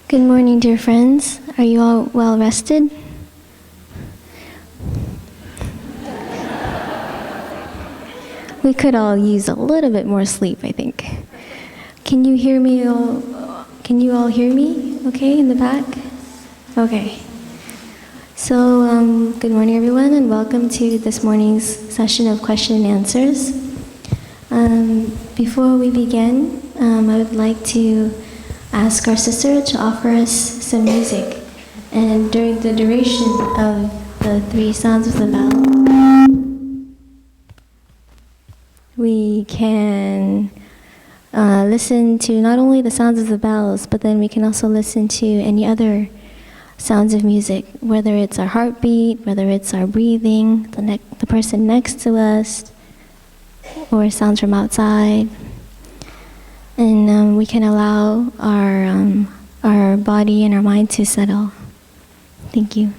Good morning, dear friends. Are you all well rested? We could all use a little bit more sleep, I think. Can you hear me all? Can you all hear me okay in the back? Okay. So, good morning, everyone, and welcome to this morning's session of question and answers. Before we begin, I would like to ask our sister to offer us some music. And during the duration of the 3 sounds of the bell, we can listen to not only the sounds of the bells, but then we can also listen to any other sounds of music, whether it's our heartbeat, whether it's our breathing, the person next to us, or sounds from outside. And we can allow our body and our mind to settle. Thank you.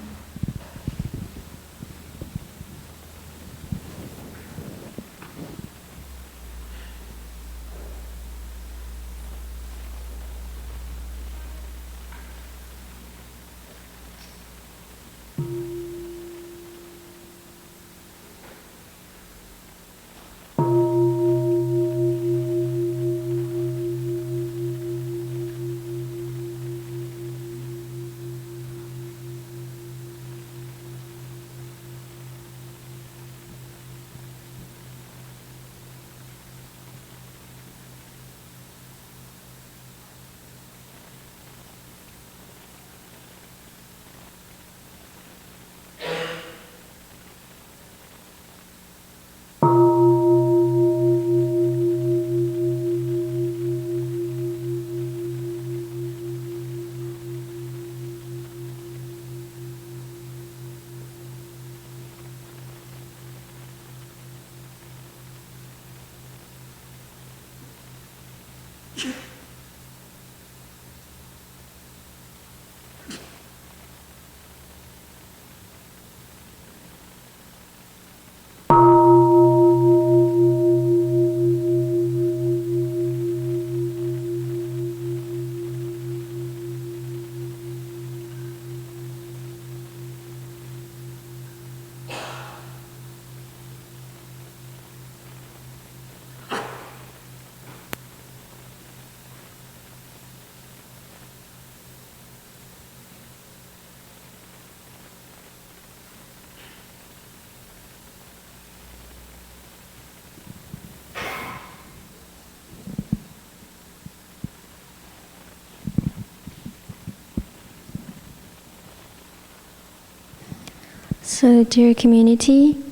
So, dear community,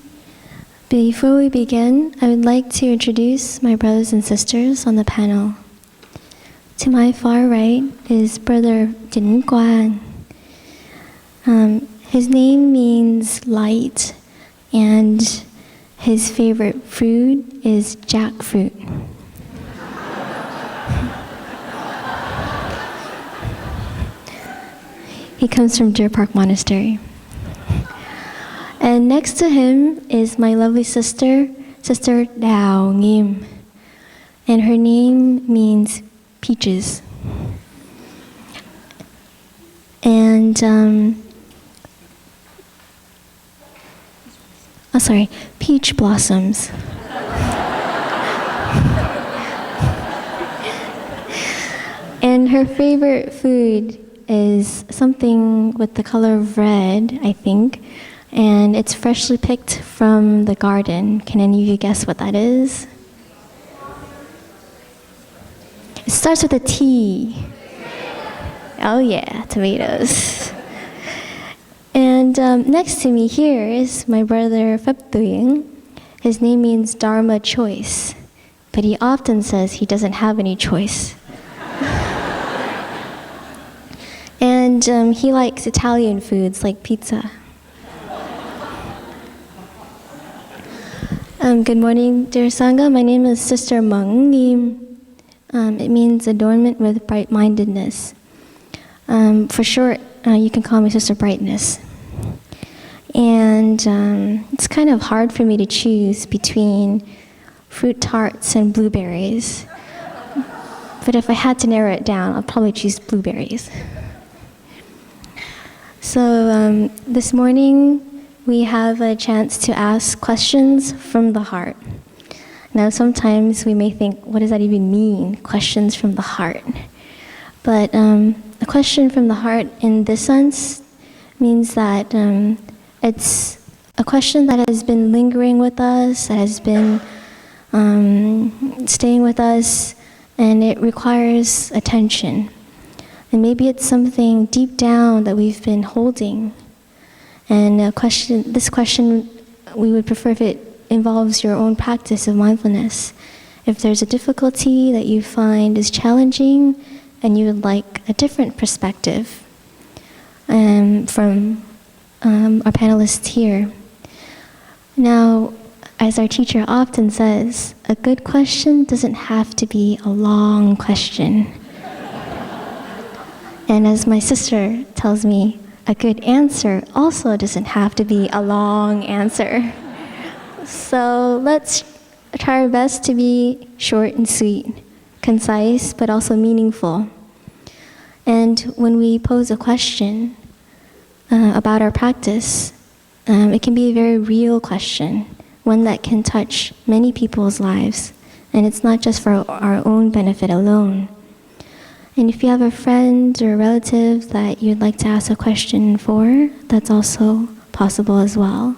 before we begin, I would like to introduce my brothers and sisters on the panel. To my far right is Brother Jin Guan. His name means light, and his favorite fruit is jackfruit. He comes from Deer Park Monastery. And next to him is my lovely sister, Sister Nghiem. And her name means peaches. And, peach blossoms. And her favorite food is something with the color of red, I think. And it's freshly picked from the garden. Can any of you guess what that is? It starts with a T. Oh yeah, tomatoes. And next to me here is my brother Phap. His name means Dharma choice, but he often says he doesn't have any choice. And he likes Italian foods like pizza. Good morning, dear Sangha. My name is Sister Nghiem. It means adornment with bright-mindedness. For short, you can call me Sister Brightness. And it's kind of hard for me to choose between fruit tarts and blueberries. But if I had to narrow it down, I'll probably choose blueberries. So this morning, we have a chance to ask questions from the heart. Now, sometimes we may think, what does that even mean, questions from the heart? But a question from the heart in this sense means that it's a question that has been lingering with us, that has been staying with us, and it requires attention. And maybe it's something deep down that we've been holding. And this question, we would prefer if it involves your own practice of mindfulness. If there's a difficulty that you find is challenging and you would like a different perspective from our panelists here. Now, as our teacher often says, a good question doesn't have to be a long question. And as my sister tells me, a good answer also doesn't have to be a long answer. So let's try our best to be short and sweet, concise, but also meaningful. And when we pose a question about our practice, it can be a very real question, one that can touch many people's lives. And it's not just for our own benefit alone. And if you have a friend or a relative that you'd like to ask a question for, that's also possible as well.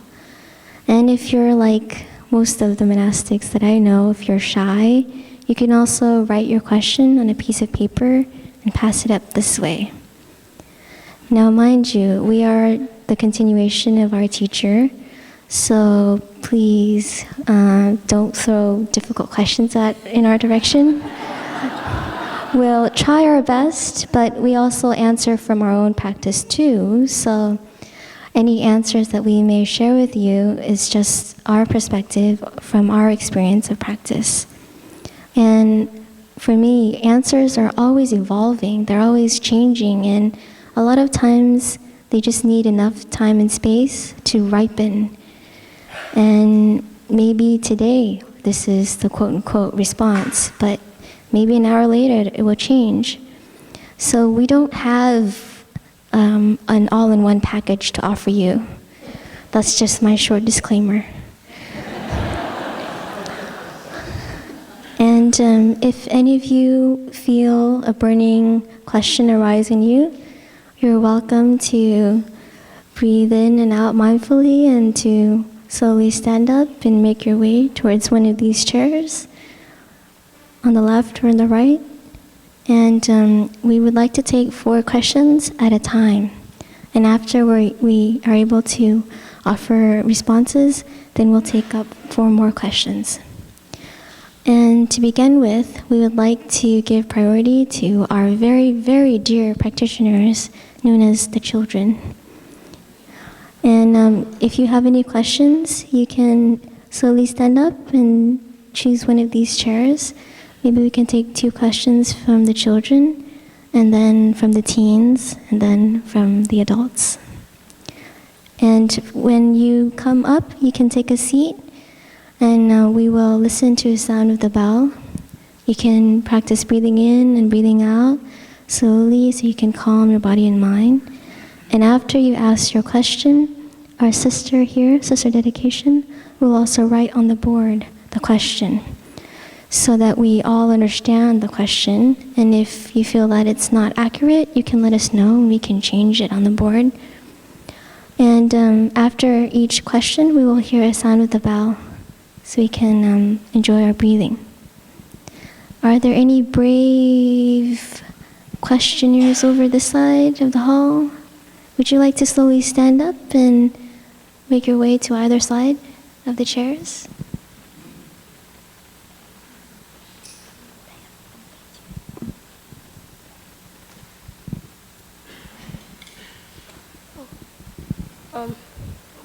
And if you're like most of the monastics that I know, if you're shy, you can also write your question on a piece of paper and pass it up this way. Now, mind you, we are the continuation of our teacher, so please don't throw difficult questions in our direction. We'll try our best, but we also answer from our own practice too. So any answers that we may share with you is just our perspective from our experience of practice. And for me, answers are always evolving. They're always changing. And a lot of times, they just need enough time and space to ripen. And maybe today, this is the quote-unquote response, but maybe an hour later, it will change. So we don't have an all-in-one package to offer you. That's just my short disclaimer. And if any of you feel a burning question arise in you, you're welcome to breathe in and out mindfully and to slowly stand up and make your way towards one of these chairs, on the left or on the right. And we would like to take 4 questions at a time. And after we are able to offer responses, then we'll take up 4 more questions. And to begin with, we would like to give priority to our very, very dear practitioners, known as the children. And if you have any questions, you can slowly stand up and choose one of these chairs. Maybe we can take 2 questions from the children, and then from the teens, and then from the adults. And when you come up, you can take a seat, and we will listen to the sound of the bell. You can practice breathing in and breathing out slowly so you can calm your body and mind. And after you ask your question, our sister here, Sister Dedication, will also write on the board the question so that we all understand the question. And if you feel that it's not accurate, you can let us know and we can change it on the board. And after each question, we will hear a sound of the bell so we can enjoy our breathing. Are there any brave questioners over this side of the hall? Would you like to slowly stand up and make your way to either side of the chairs?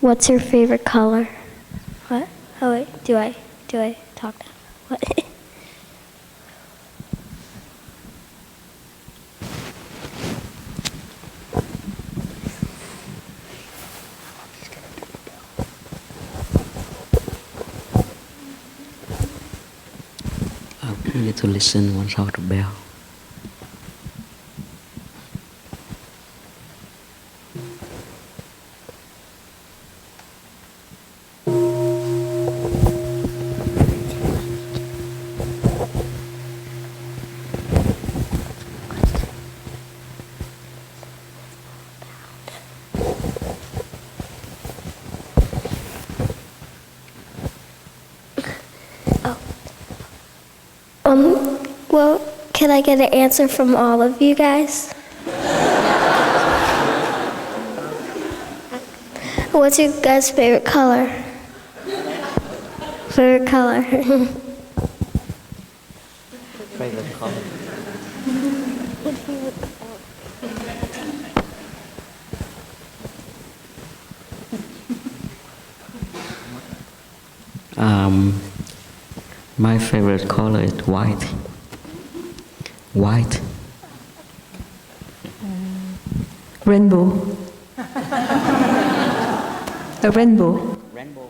What's your favorite color? What? Oh wait, do I talk now? What? You need to listen once I heard the bell. Could I get an answer from all of you guys? What's your guys' favorite color? Favorite color? Favorite color? My favorite color is white. White. Rainbow. A rainbow. Rainbow.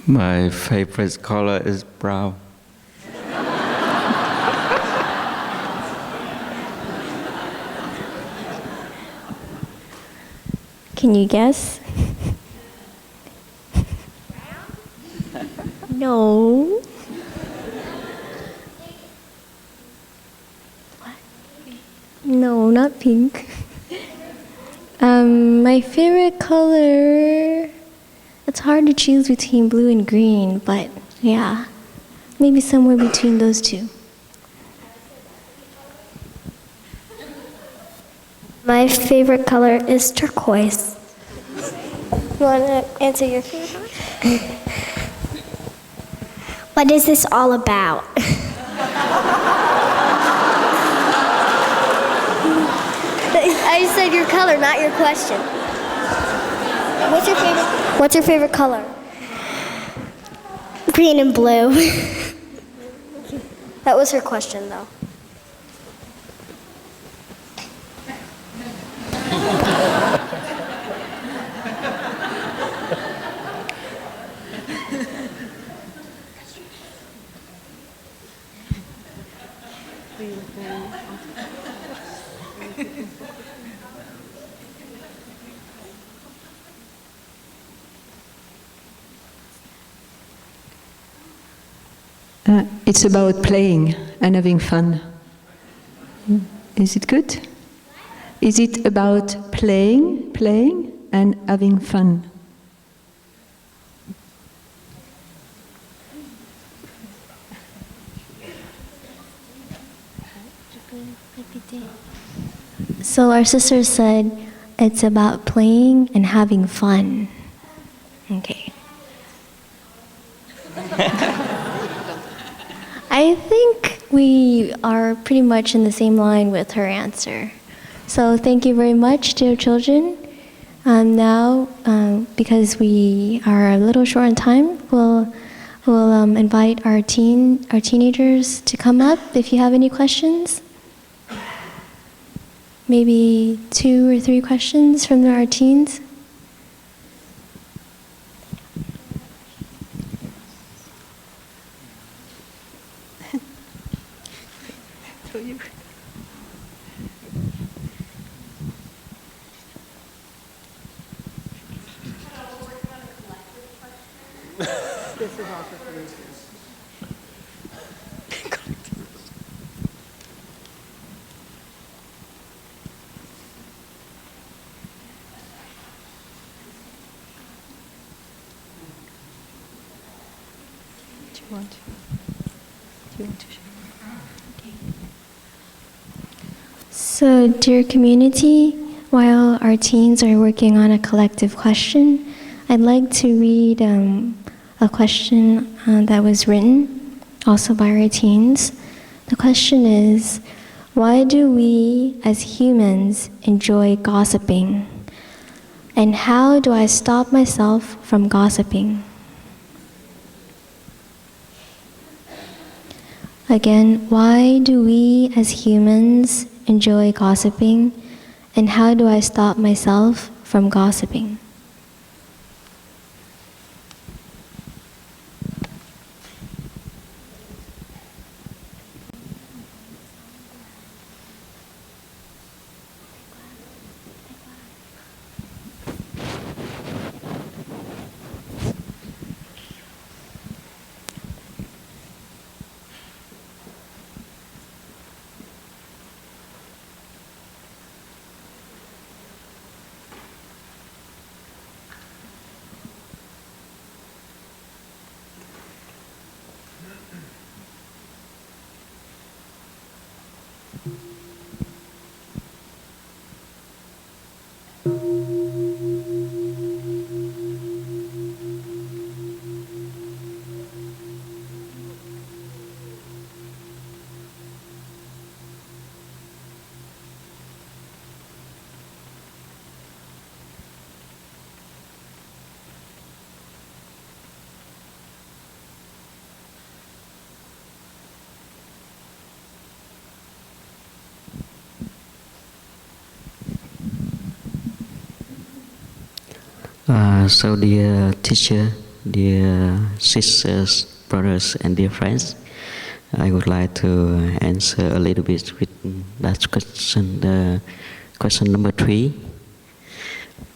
My favorite color is brown. Can you guess? No. What? No, not pink. My favorite color, it's hard to choose between blue and green, but yeah, maybe somewhere between those two. My favorite color is turquoise. You want to answer your favorite color? What is this all about? I said your color, not your question. What's your favorite color? Green and blue. That was her question, though. It's about playing and having fun. Is it good? Is it about playing and having fun? So our sister said it's about playing and having fun. Okay. I think we are pretty much in the same line with her answer. So thank you very much, dear children. Now, because we are a little short on time, we'll invite our teenagers to come up if you have any questions. Maybe 2 or 3 questions from our teens. This is also for me. Do you want to share? So, dear community, while our teens are working on a collective question, I'd like to read a question that was written also by our teens. The question is, why do we as humans enjoy gossiping? And how do I stop myself from gossiping? Again, why do we as humans enjoy gossiping? And how do I stop myself from gossiping? So dear teacher, dear sisters, brothers and dear friends, I would like to answer a little bit with that question, the question number 3.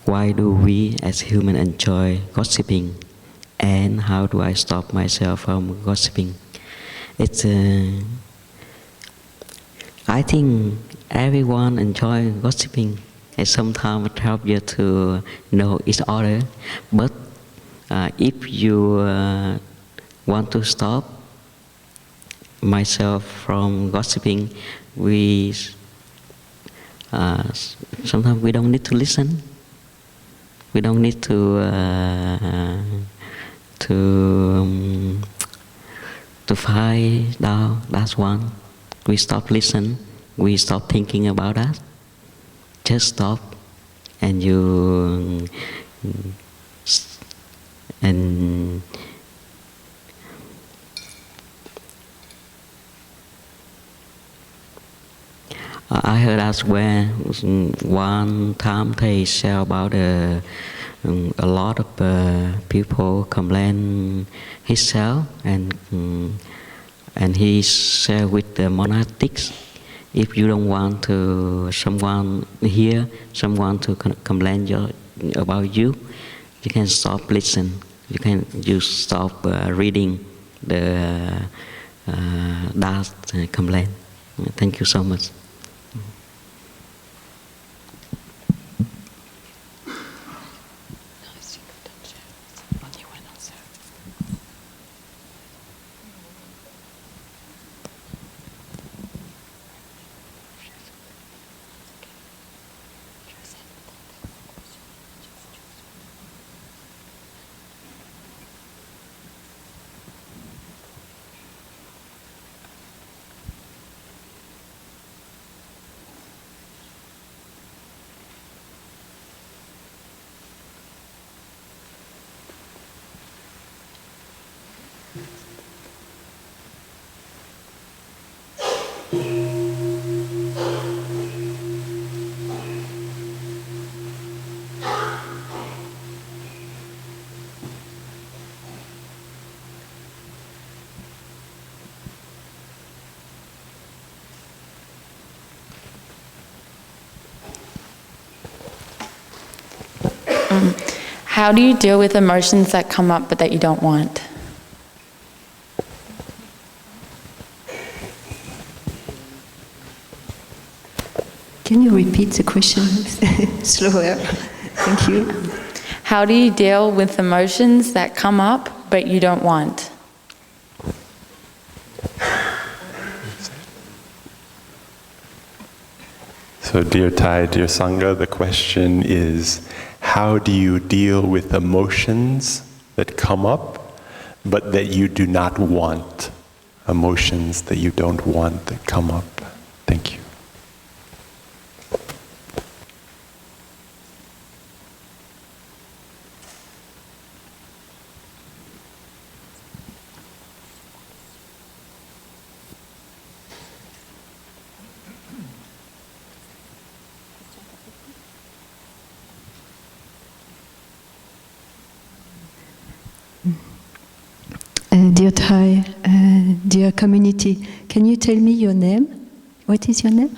Why do we as humans enjoy gossiping? And how do I stop myself from gossiping? It's I think everyone enjoys gossiping. And sometimes it helps you to know each other. But if you want to stop myself from gossiping, we sometimes we don't need to listen. We don't need to fight down. That's one. We stop listening. We stop thinking about that. Just stop, and you and I heard as well one time they share about a lot of people complain himself, and he share with the monastics. If you don't want to someone to complain about you, you can stop listening. You stop reading the that complaint. Thank you so much. How do you deal with emotions that come up but that you don't want? Can you repeat the question slower? Thank you. How do you deal with emotions that come up but you don't want? So dear Thai, dear Sangha, the question is, how do you deal with emotions that come up but that you do not want? Emotions that you don't want that come up. Thank you. Dear Thai, dear community, can you tell me your name? What is your name?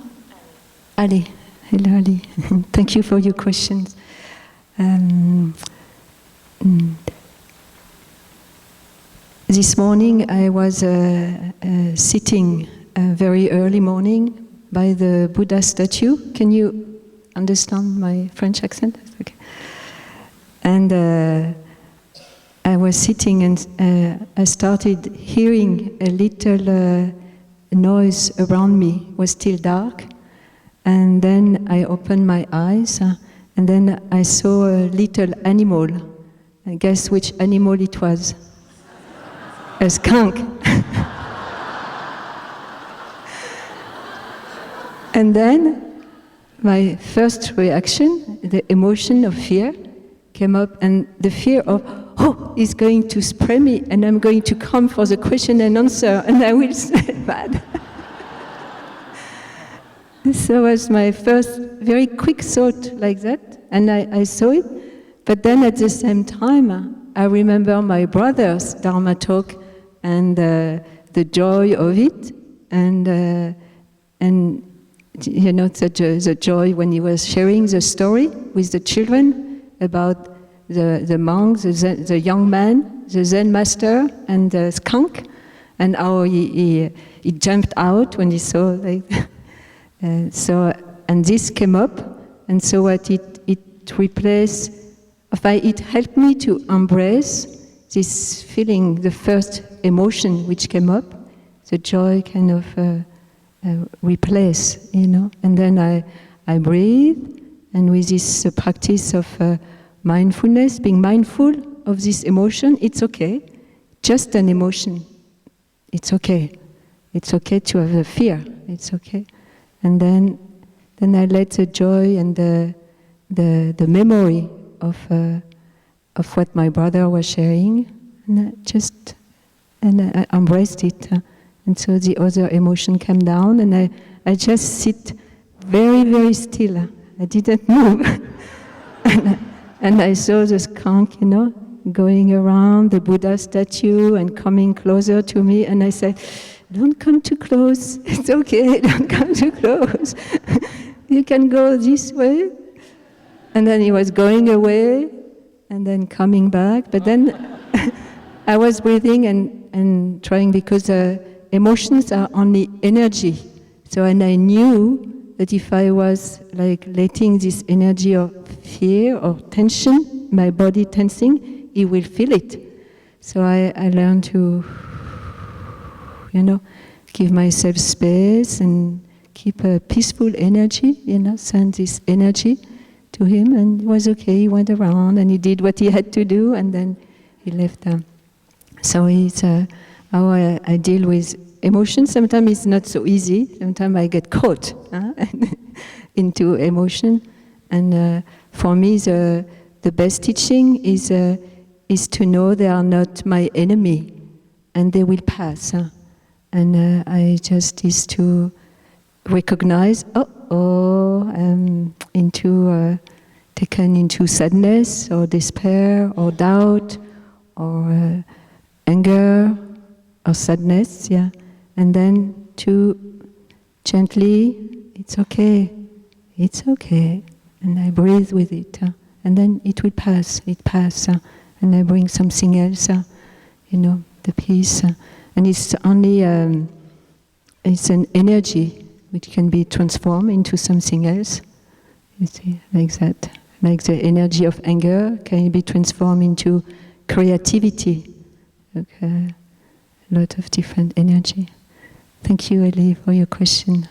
Ali. Hello, Ali. Thank you for your questions. This morning I was sitting very early morning by the Buddha statue. Can you understand my French accent? Okay. And I was sitting and I started hearing a little noise around me. It was still dark. And then I opened my eyes, and then I saw a little animal. And guess which animal it was? A skunk. And then my first reaction, the emotion of fear, came up, and the fear of, oh, he's going to spray me, and I'm going to come for the question and answer, and I will say bad. So it was my first very quick thought like that, and I saw it. But then at the same time, I remember my brother's Dharma talk and the joy of it, and you know, the joy when he was sharing the story with the children about the monk, the young man, the Zen master, and the skunk, and how he jumped out when he saw like. So, and this came up, and so what it replaced, it helped me to embrace this feeling, the first emotion which came up, the joy kind of replace, you know. And then I breathe, and with this practice of mindfulness, being mindful of this emotion, it's okay, just an emotion, it's okay. It's okay to have a fear, it's okay. And then I let the joy and the memory of what my brother was sharing, and I embraced it. And so the other emotion came down, and I just sit very, very still. I didn't move. and I saw the skunk, you know, going around the Buddha statue and coming closer to me, and I said, don't come too close, it's okay, don't come too close. You can go this way. And then he was going away, and then coming back. But then I was breathing and trying, because emotions are only energy. So, and I knew that if I was like letting this energy of fear or tension, my body tensing, he will feel it. So I learned to, you know, give myself space and keep a peaceful energy, you know, send this energy to him, and it was okay. He went around and he did what he had to do, and then he left. So it's how I deal with emotions. Sometimes it's not so easy. Sometimes I get caught into emotion, and for me the best teaching is to know they are not my enemy, and they will pass. And I just is to recognize, I'm taken into sadness or despair or doubt or anger or sadness, yeah. And then to gently, it's okay, and I breathe with it, and then it will pass, and I bring something else, you know, the peace. And it's only, it's an energy which can be transformed into something else. You see, like that. Like the energy of anger can be transformed into creativity. Okay. A lot of different energy. Thank you, Eli, for your question.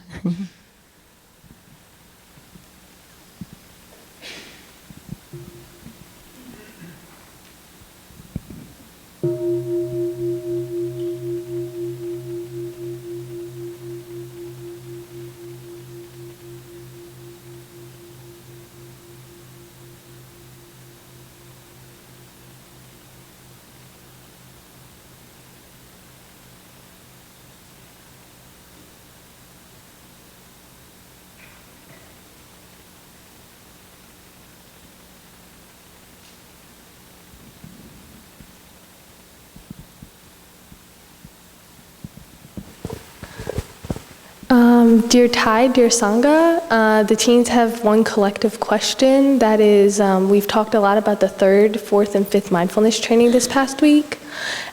Dear Thai, dear Sangha, the teens have one collective question. That is, we've talked a lot about the 3rd, 4th, and 5th mindfulness training this past week.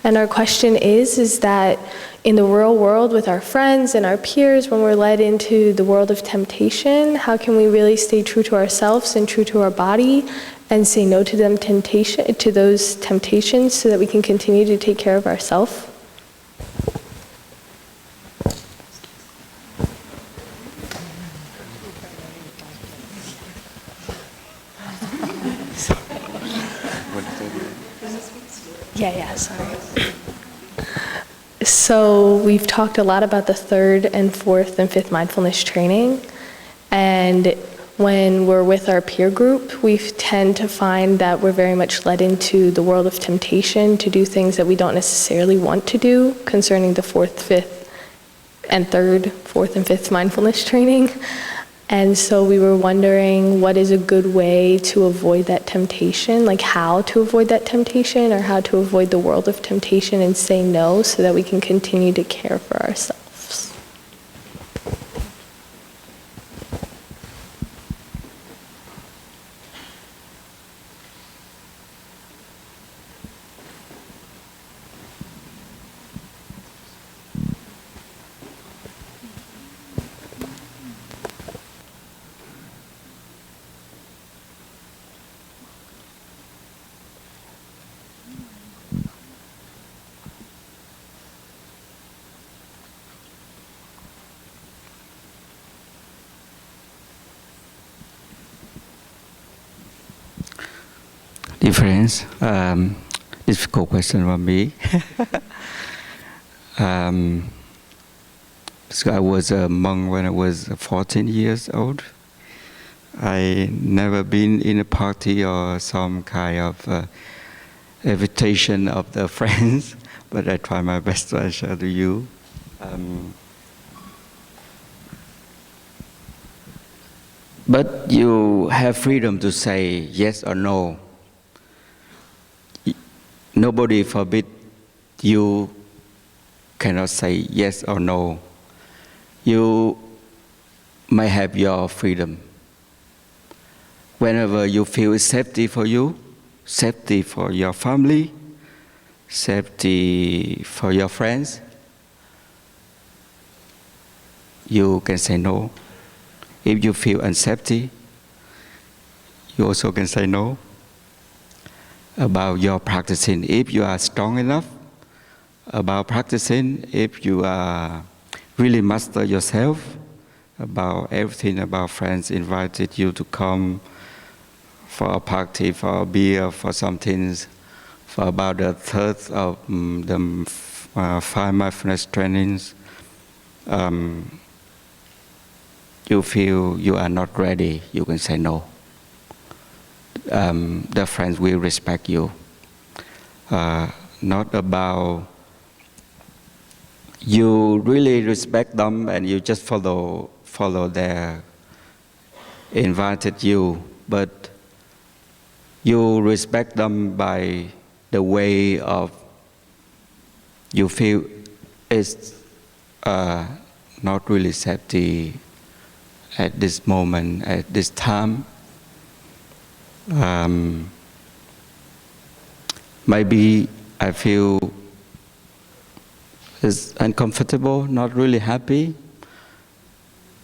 And our question is that in the real world with our friends and our peers, when we're led into the world of temptation, how can we really stay true to ourselves and true to our body and say no to those temptations so that we can continue to take care of ourselves? Sorry. So we've talked a lot about the third and fourth and fifth mindfulness training. And when we're with our peer group, we tend to find that we're very much led into the world of temptation to do things that we don't necessarily want to do concerning the fourth, fifth, and third, fourth, and fifth mindfulness training. And so we were wondering what is a good way to avoid that temptation, like how to avoid that temptation or how to avoid the world of temptation and say no so that we can continue to care for ourselves. Dear friends, difficult question for me. So I was a monk when I was 14 years old. I never been in a party or some kind of invitation of the friends, but I try my best to answer to you. But you have freedom to say yes or no. Nobody forbid you cannot say yes or no. You may have your freedom. Whenever you feel safety for you, safety for your family, safety for your friends, you can say no. If you feel unsafety, you also can say no. About your practicing, if you are strong enough about practicing, if you are really master yourself about everything, about friends invited you to come for a party, for a beer, for some things, for about a third of the 5 mindfulness trainings, you feel you are not ready, you can say no. The friends will respect you. Not about you really respect them and you just follow their invited you, but you respect them by the way of you feel it's not really safety at this moment, at this time. Maybe I feel it's uncomfortable, not really happy.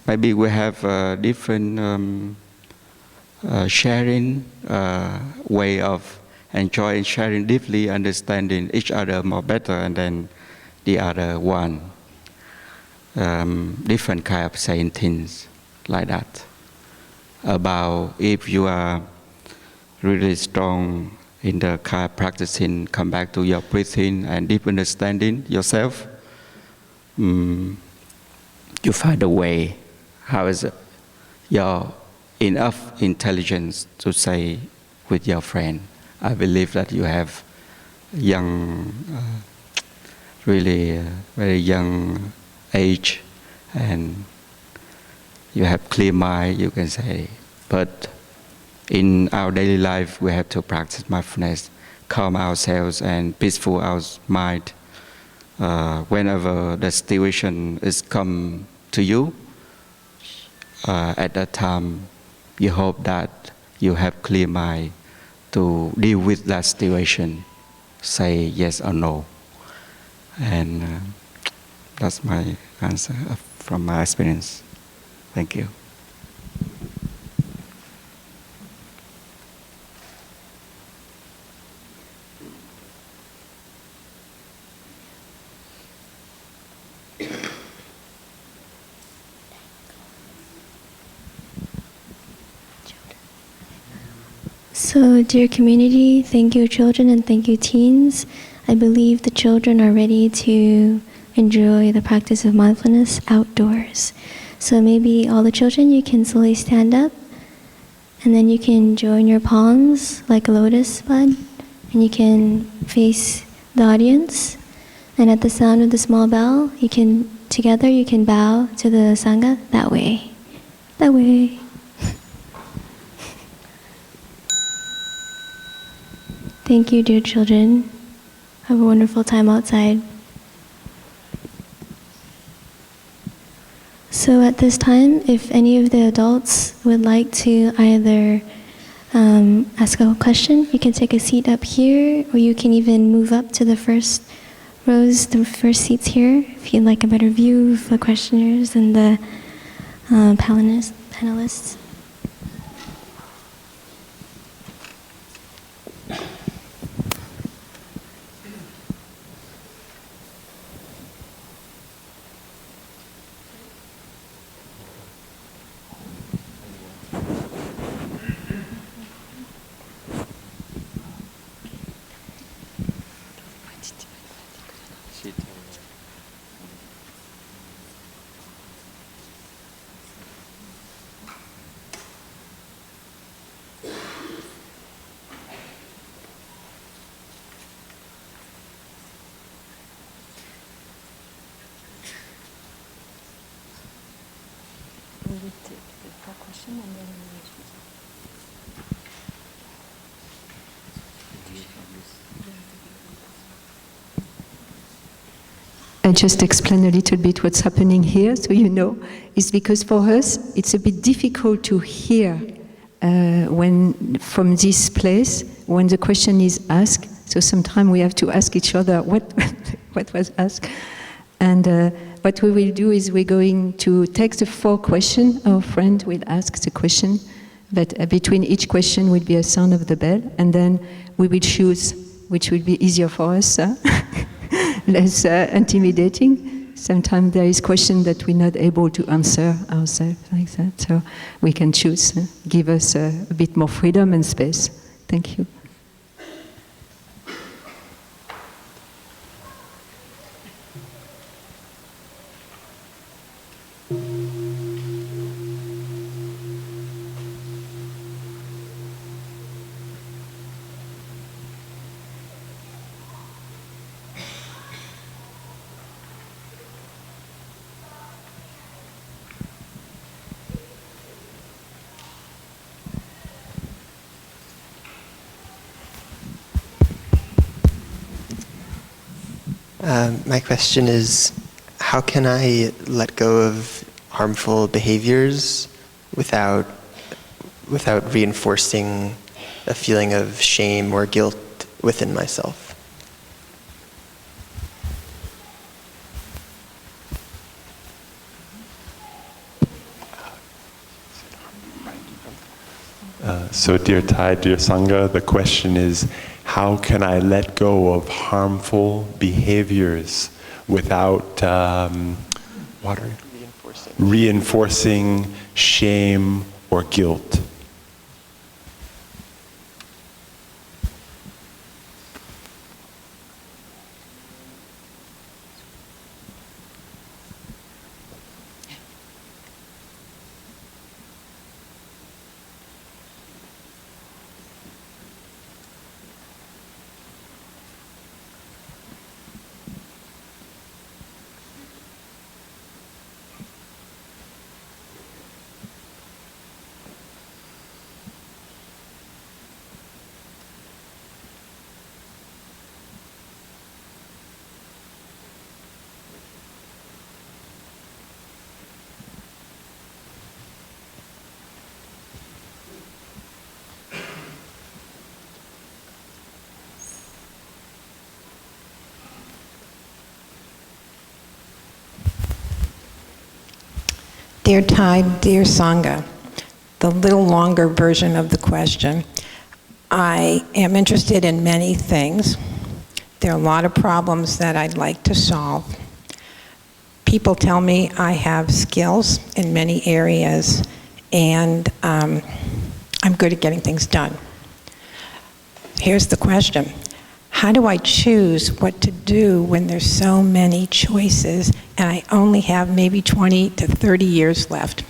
Maybe we have a different sharing way of enjoying, sharing deeply, understanding each other more better, and then the other one. Different kind of saying things like that. About if you are really strong in the kind of practicing, come back to your breathing and deep understanding yourself, you find a way. How is it? Your enough intelligence to say with your friend. I believe that you have young, really very young age, and you have clear mind, you can say. But in our daily life, we have to practice mindfulness, calm ourselves and peaceful our mind. Whenever the situation is come to you, at that time, you hope that you have clear mind to deal with that situation, say yes or no. And that's my answer from my experience. Thank you. So, dear community, thank you children and thank you teens. I believe the children are ready to enjoy the practice of mindfulness outdoors. So maybe all the children, you can slowly stand up and then you can join your palms like a lotus bud and you can face the audience. And at the sound of the small bell, you can bow to the Sangha that way. That way. Thank you, dear children. Have a wonderful time outside. So at this time, if any of the adults would like to either ask a question, you can take a seat up here, or you can even move up to the first rows, the first seats here, if you'd like a better view of the questioners and the panelists. I just explain a little bit what's happening here, so you know. It's because for us, it's a bit difficult to hear when from this place, when the question is asked. So sometimes we have to ask each other what was asked. And what we will do is we're going to take the 4 questions. Our friend will ask the question, but between each question will be a sound of the bell, and then we will choose which will be easier for us. Less intimidating. Sometimes there is question that we're not able to answer ourselves like that, so we can choose. Give us a bit more freedom and space. Thank you. My question is, how can I let go of harmful behaviors without reinforcing a feeling of shame or guilt within myself? So dear Thai, dear Sangha, the question is, how can I let go of harmful behaviors without reinforcing shame or guilt? Dear Thai, dear Sangha, the little longer version of the question. I am interested in many things. There are a lot of problems that I'd like to solve. People tell me I have skills in many areas, and I'm good at getting things done. here's the question. How do I choose what to do when there's so many choices and I only have maybe 20 to 30 years left?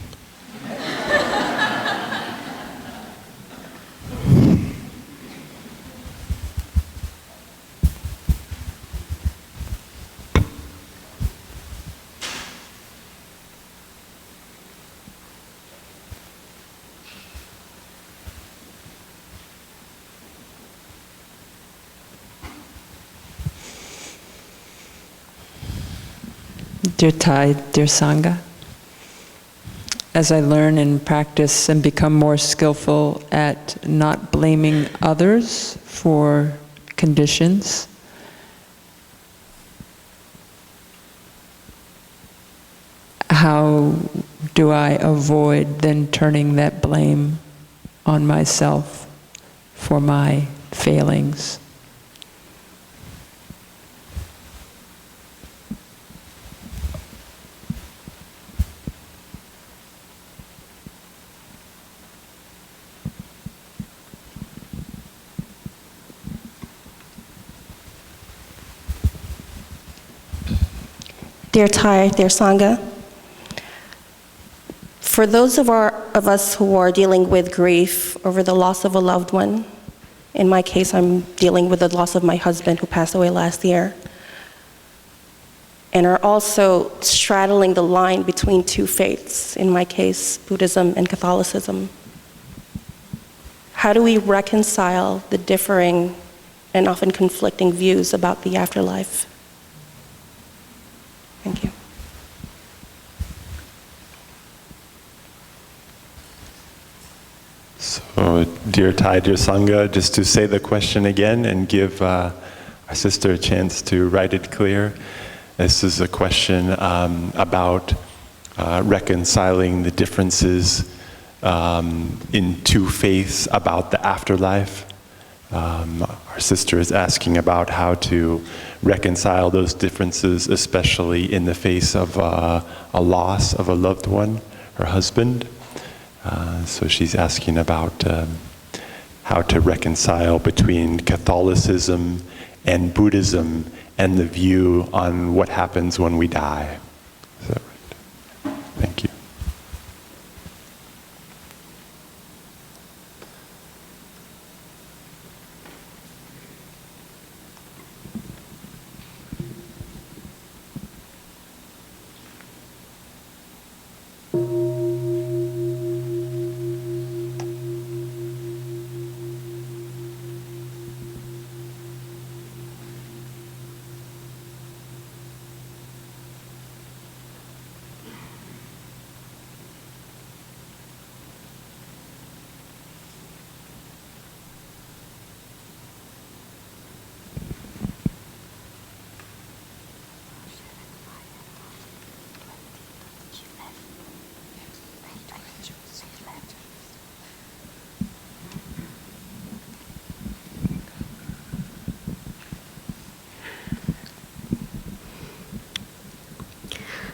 Dear Thai, dear Sangha, as I learn and practice and become more skillful at not blaming others for conditions, how do I avoid then turning that blame on myself for my failings? Dear Thai, dear Sangha, for those of us who are dealing with grief over the loss of a loved one, in my case, I'm dealing with the loss of my husband who passed away last year, and are also straddling the line between two faiths, in my case, Buddhism and Catholicism. How do we reconcile the differing and often conflicting views about the afterlife? Thank you. So, dear Thai, dear Sangha, just to say the question again and give our sister a chance to write it clear. This is a question about reconciling the differences in two faiths about the afterlife. Our sister is asking about how to reconcile those differences, especially in the face of a loss of a loved one, her husband. So she's asking about how to reconcile between Catholicism and Buddhism and the view on what happens when we die. Is that right? Thank you.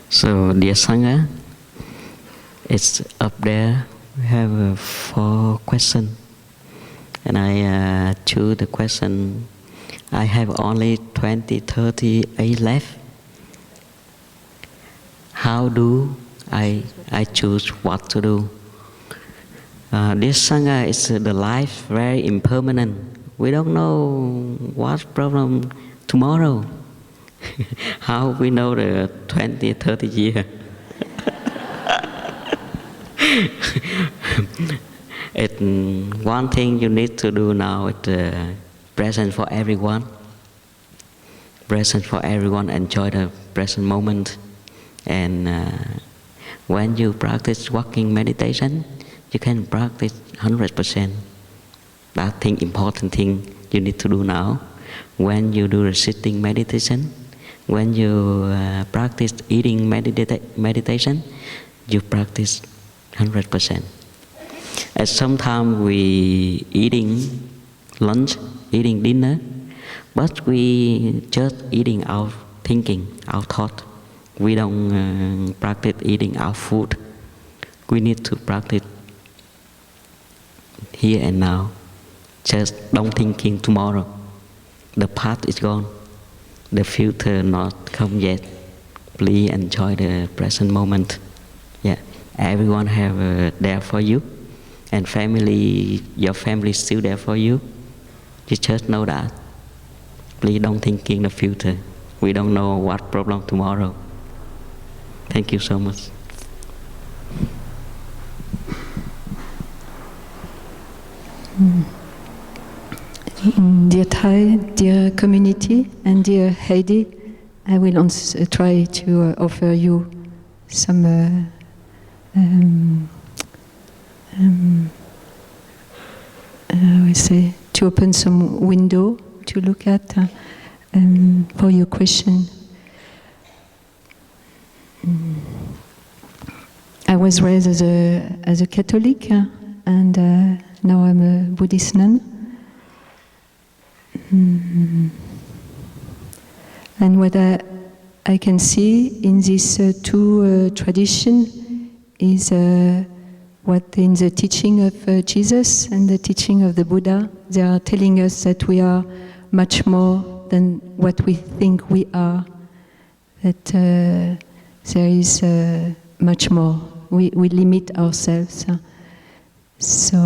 So, dear Sangha, it's up there. We have 4 questions. And I choose the question. I have only 38 left. How do I choose what to do? This Sangha is the life very impermanent. We don't know what problem tomorrow. How we know the 20, 30 years? One thing you need to do now is present for everyone. Present for everyone, enjoy the present moment. And when you practice walking meditation, you can practice 100%. That thing, important thing you need to do now. When you do the sitting meditation, when you practice eating meditation, you practice 100%. And sometimes we eating lunch, eating dinner, but we just eating our thinking, our thought. We don't practice eating our food. We need to practice here and now. Just don't thinking tomorrow. The past is gone. The future not come yet. Please enjoy the present moment. Yeah, everyone have there for you, and family, your family is still there for you. You just know that. Please don't thinking the future. We don't know what problem tomorrow. Thank you so much. Dear Thai, dear community, and dear Heidi, I will try to offer you some I say to open some window to look at for your question. I was raised as a Catholic, and now I'm a Buddhist nun. And what I can see in these two traditions is what in the teaching of Jesus and the teaching of the Buddha, they are telling us that we are much more than what we think we are, that there is much more. We limit ourselves. So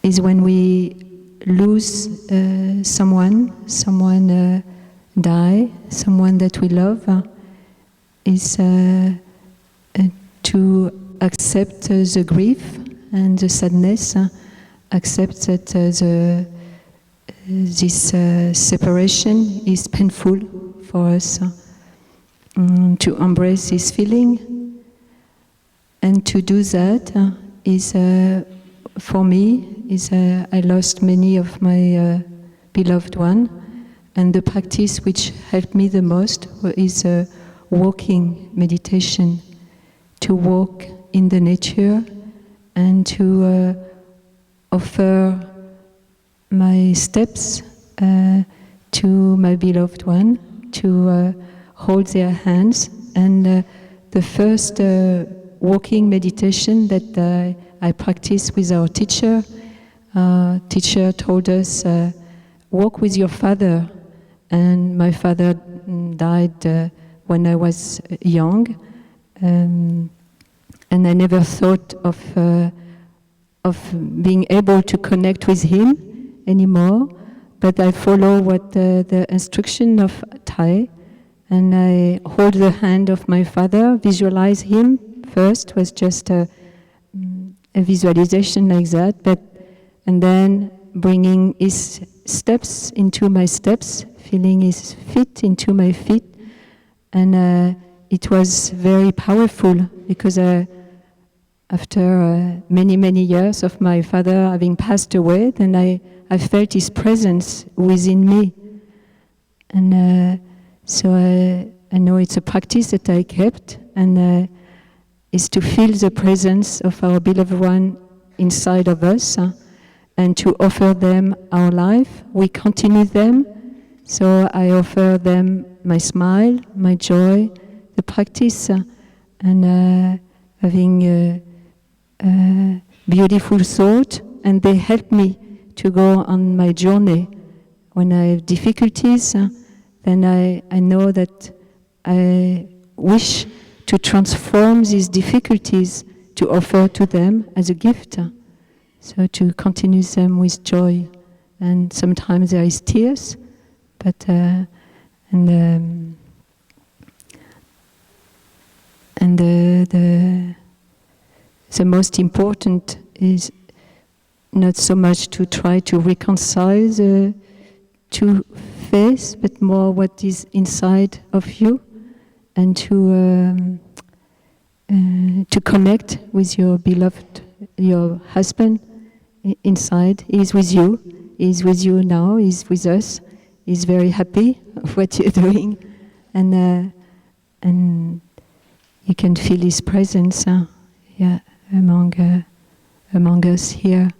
is when we lose someone die, someone that we love, is to accept the grief and the sadness, accept that this separation is painful for us, to embrace this feeling. And to do that is, for me, I lost many of my beloved one, and the practice which helped me the most is walking meditation, to walk in the nature and to offer my steps to my beloved one, to hold their hands. And the first walking meditation that I practiced with our teacher, told us, walk with your father. And my father died when I was young, and I never thought of being able to connect with him anymore. But I follow what the instruction of Thai, and I hold the hand of my father, visualize him. First was just a visualization like that, and then bringing his steps into my steps, feeling his feet into my feet, and it was very powerful because after many years of my father having passed away, then I felt his presence within me, and so I know it's a practice that I kept, and is to feel the presence of our beloved one inside of us, and to offer them our life. We continue them, so I offer them my smile, my joy, the practice, and having a beautiful thought, and they help me to go on my journey. When I have difficulties, then I know that I wish to transform these difficulties to offer to them as a gift. So to continue them with joy. And sometimes there is tears, but the most important is not so much to try to reconcile the two faiths, but more what is inside of you, and to connect with your beloved, your husband inside. He's with you. He's with you now. He's with us. He's very happy of what you're doing, and you can feel his presence, among us here.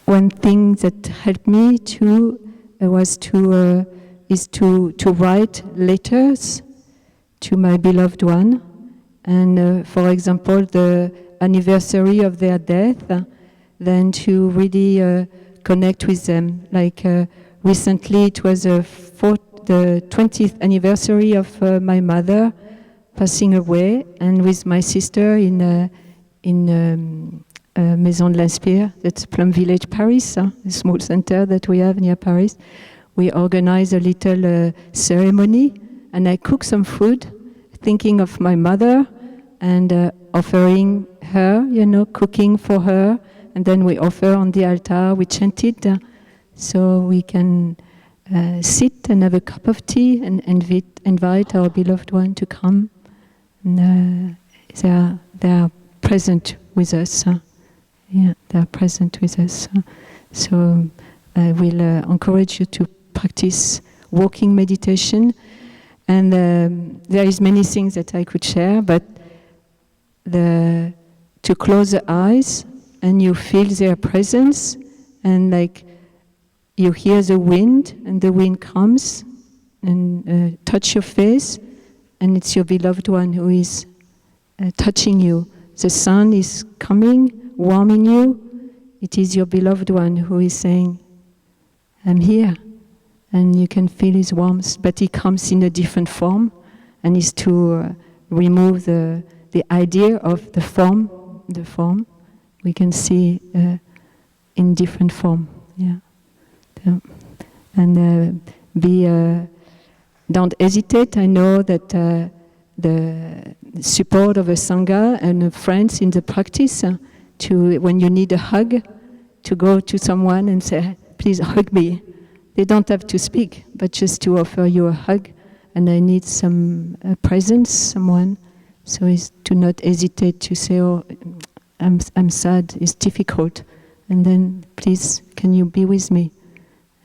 One thing that helped me too was to write letters to my beloved one, and for example, anniversary of their death, than to really connect with them. Like recently, it was the 20th anniversary of my mother passing away, and with my sister in Maison de l'Inspire, that's Plum Village, Paris, a small center that we have near Paris. We organized a little ceremony, and I cooked some food, thinking of my mother, and offering her, cooking for her, and then we offer on the altar, we chanted, so we can sit and have a cup of tea and invite our beloved one to come. And they are present with us. They are present with us. So I will encourage you to practice walking meditation. And there is many things that I could share, but to close the eyes and you feel their presence, and like you hear the wind, and the wind comes and touch your face, and it's your beloved one who is touching you. The sun is coming, warming you. It is your beloved one who is saying, I'm here. And you can feel his warmth, but he comes in a different form, and is to remove the idea of the form. The form we can see in different form. And don't hesitate. I know that the support of a sangha and friends in the practice, to when you need a hug, to go to someone and say, please hug me. They don't have to speak, but just to offer you a hug, and I need some presence, someone. So is to not hesitate to say, oh, I'm sad, it's difficult, and then please, can you be with me?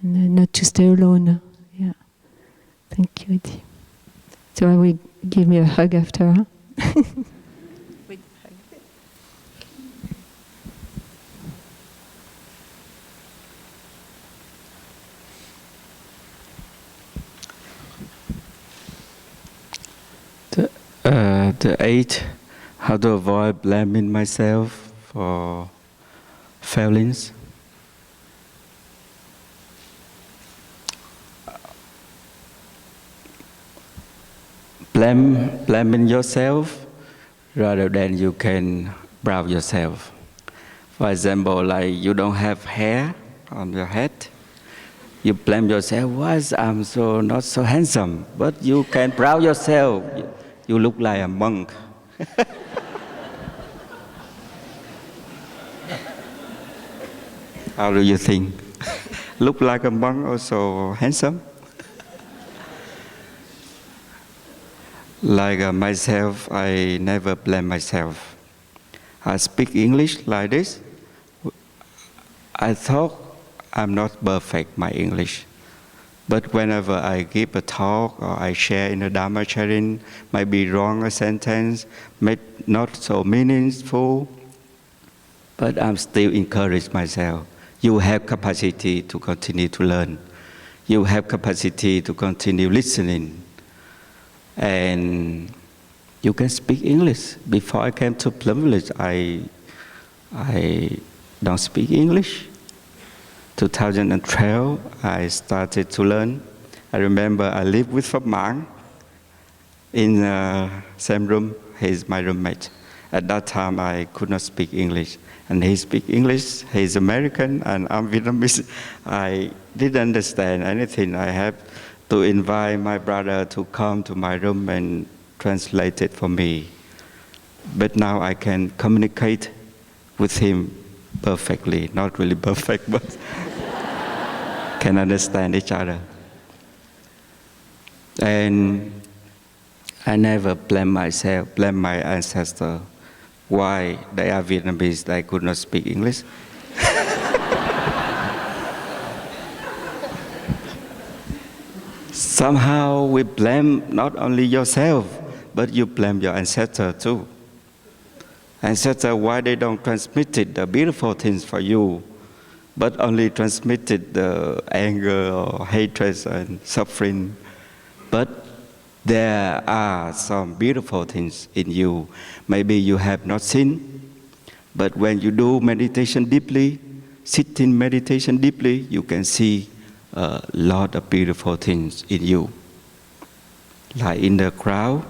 And not to stay alone. Yeah. Thank you, Edi. So I will give me a hug after. Huh? The 8, how to avoid blaming myself for failings. Blaming yourself rather than you can brave yourself. For example, like you don't have hair on your head. You blame yourself, why I'm so not so handsome? But you can brave yourself. You look like a monk. How do you think? Look like a monk, also handsome? Like myself, I never blame myself. I speak English like this. I thought I'm not perfect, my English. But whenever I give a talk or I share in a Dharma sharing, might be wrong a sentence, not so meaningful, but I'm still encourage myself. You have capacity to continue to learn. You have capacity to continue listening. And you can speak English. Before I came to Plum Village, I don't speak English. 2012, I started to learn. I remember I lived with Phap in the same room. He's my roommate. At that time, I could not speak English. And he speaks English. He's American, and I'm Vietnamese. I didn't understand anything. I had to invite my brother to come to my room and translate it for me. But now I can communicate with him perfectly. Not really perfect, but can understand each other. And I never blame myself, blame my ancestors. Why they are Vietnamese, they could not speak English. Somehow we blame not only yourself, but you blame your ancestor too. Ancestor, why they don't transmitted the beautiful things for you, but only transmitted the anger or hatred and suffering. But there are some beautiful things in you. Maybe you have not seen, But when you do meditation deeply, sit in meditation deeply, you can see a lot of beautiful things in you. Like in the crowd,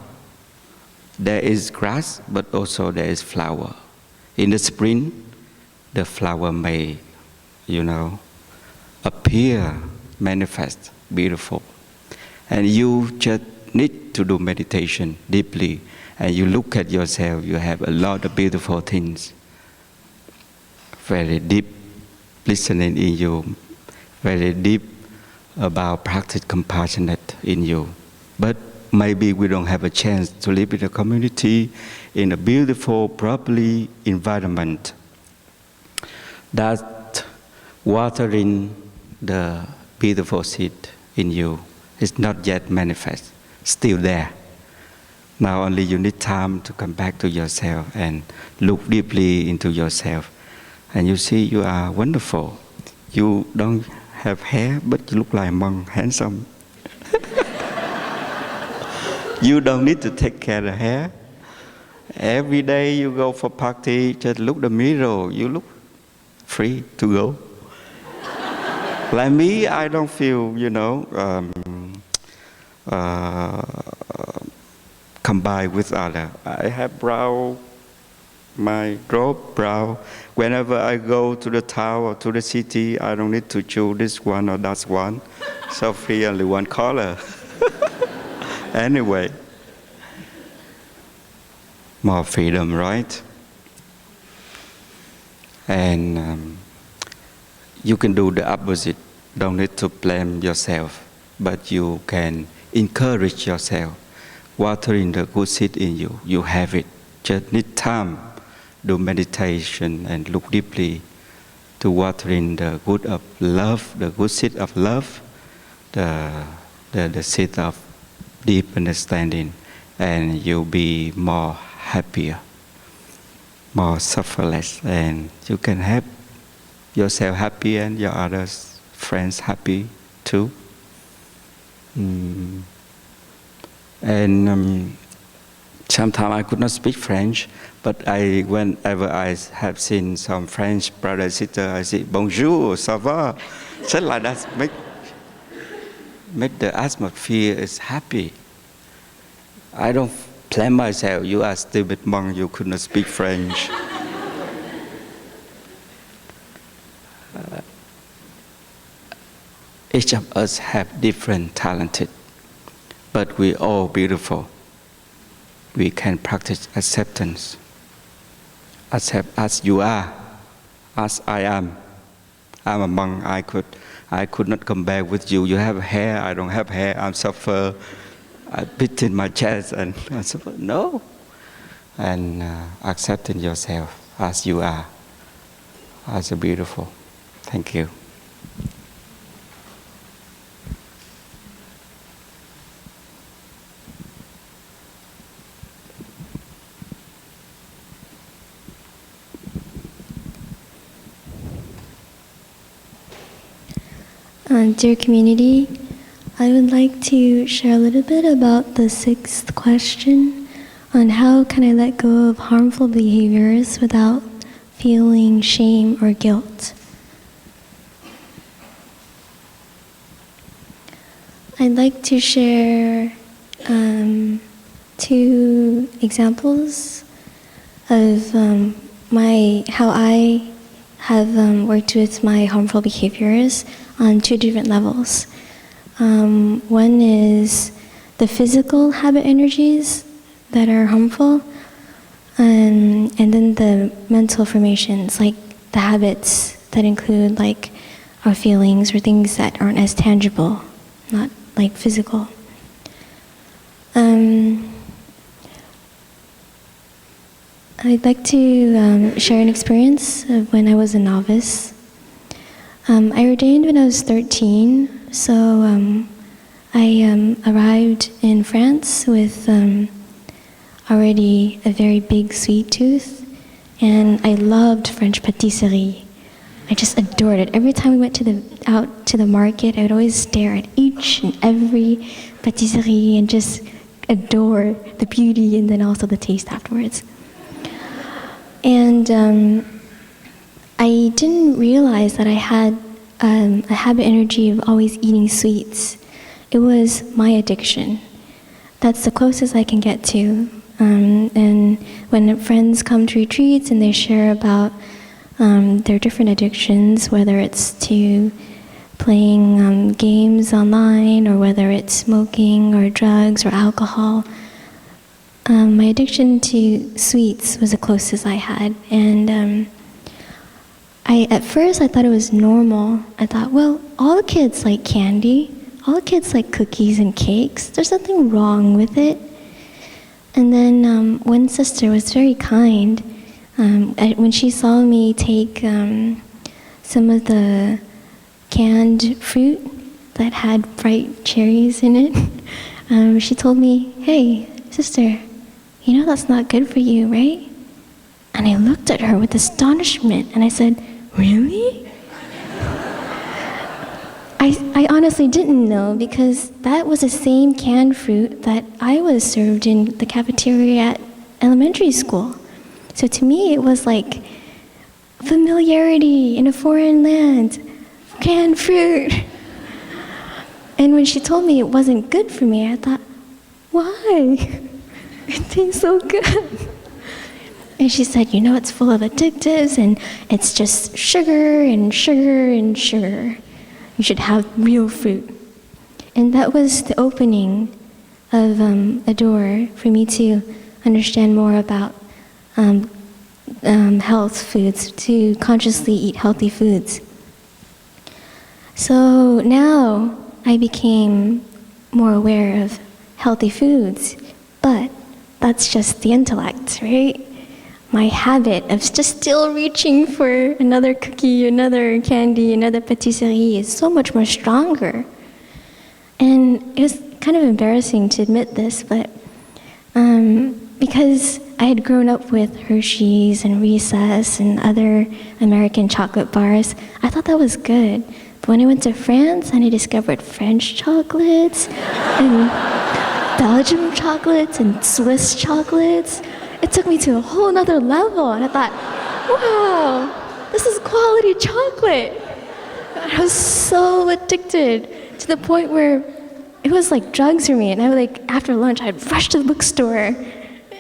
there is grass, but also there is flower. In the spring, the flower may, appear, manifest, beautiful. And you just need to do meditation deeply, and you look at yourself, you have a lot of beautiful things. Very deep listening in you, very deep about practice compassionate in you. But maybe we don't have a chance to live in a community, in a beautiful, properly environment. That watering the beautiful seed in you is not yet manifest, still there. Now only you need time to come back to yourself and look deeply into yourself. And you see you are wonderful. You don't have hair, but you look like a monk, handsome. You don't need to take care of the hair. Every day you go for party, just look the mirror, you look free to go. Like me, I don't feel, combined with other. I have brow, my robe brow. Whenever I go to the town or to the city, I don't need to choose this one or that one. So free, only one color. Anyway, more freedom, right? And you can do the opposite. Don't need to blame yourself, but you can encourage yourself. Watering the good seed in you, you have it. Just need time, do meditation and look deeply to watering the good of love, the good seed of love, the seed of deep understanding, and you'll be more happier, more sufferless, and you can have yourself happy and your other friends happy too. And sometimes I could not speak French, but whenever I have seen some French brother and sister, I say bonjour, ça va, just like that, make the atmosphere is happy. I don't blame myself. You are stupid monk. You could not speak French. Each of us have different talented, but we all beautiful. We can practice acceptance. Accept as you are, as I am. I'm a monk. I could not compare with you. You have hair, I don't have hair. I'm suffer. I beat in my chest and I suffer. No. And accepting yourself as you are, as a beautiful. Thank you. Dear community, I would like to share a little bit about the 6th question on how can I let go of harmful behaviors without feeling shame or guilt. I'd like to share 2 examples of how I have worked with my harmful behaviors on 2 different levels. One is the physical habit energies that are harmful, and then the mental formations, like the habits that include like our feelings or things that aren't as tangible, not like physical. I'd like to share an experience of when I was a novice. I ordained when I was 13, so I arrived in France with already a very big sweet tooth, and I loved French patisserie. I just adored it. Every time we went out to the market, I would always stare at each and every patisserie and just adore the beauty and then also the taste afterwards. And I didn't realize that I had a habit energy of always eating sweets. It was my addiction. That's the closest I can get to. And when friends come to retreats and they share about their different addictions, whether it's to playing games online or whether it's smoking or drugs or alcohol, my addiction to sweets was the closest I had. And at first I thought it was normal. I thought, well, all the kids like candy. All the kids like cookies and cakes. There's nothing wrong with it. And then one sister was very kind. When she saw me take some of the canned fruit that had bright cherries in it, she told me, "Hey, sister, you know that's not good for you, right?" And I looked at her with astonishment and I said, "Really?" I honestly didn't know, because that was the same canned fruit that I was served in the cafeteria at elementary school. So to me, it was like familiarity in a foreign land, canned fruit. And when she told me it wasn't good for me, I thought, why? It tastes so good. And she said, you know, it's full of additives and it's just sugar and sugar and sugar. You should have real fruit. And that was the opening of a door for me to understand more about health foods, to consciously eat healthy foods. So now I became more aware of healthy foods, but that's just the intellect, right? My habit of just still reaching for another cookie, another candy, another patisserie is so much more stronger. And it was kind of embarrassing to admit this, but because I had grown up with Hershey's and Reese's and other American chocolate bars, I thought that was good. But when I went to France and I discovered French chocolates and Belgian chocolates and Swiss chocolates, it took me to a whole nother level, and I thought, wow, this is quality chocolate. And I was so addicted to the point where it was like drugs for me. And I would, like, after lunch, I'd rush to the bookstore,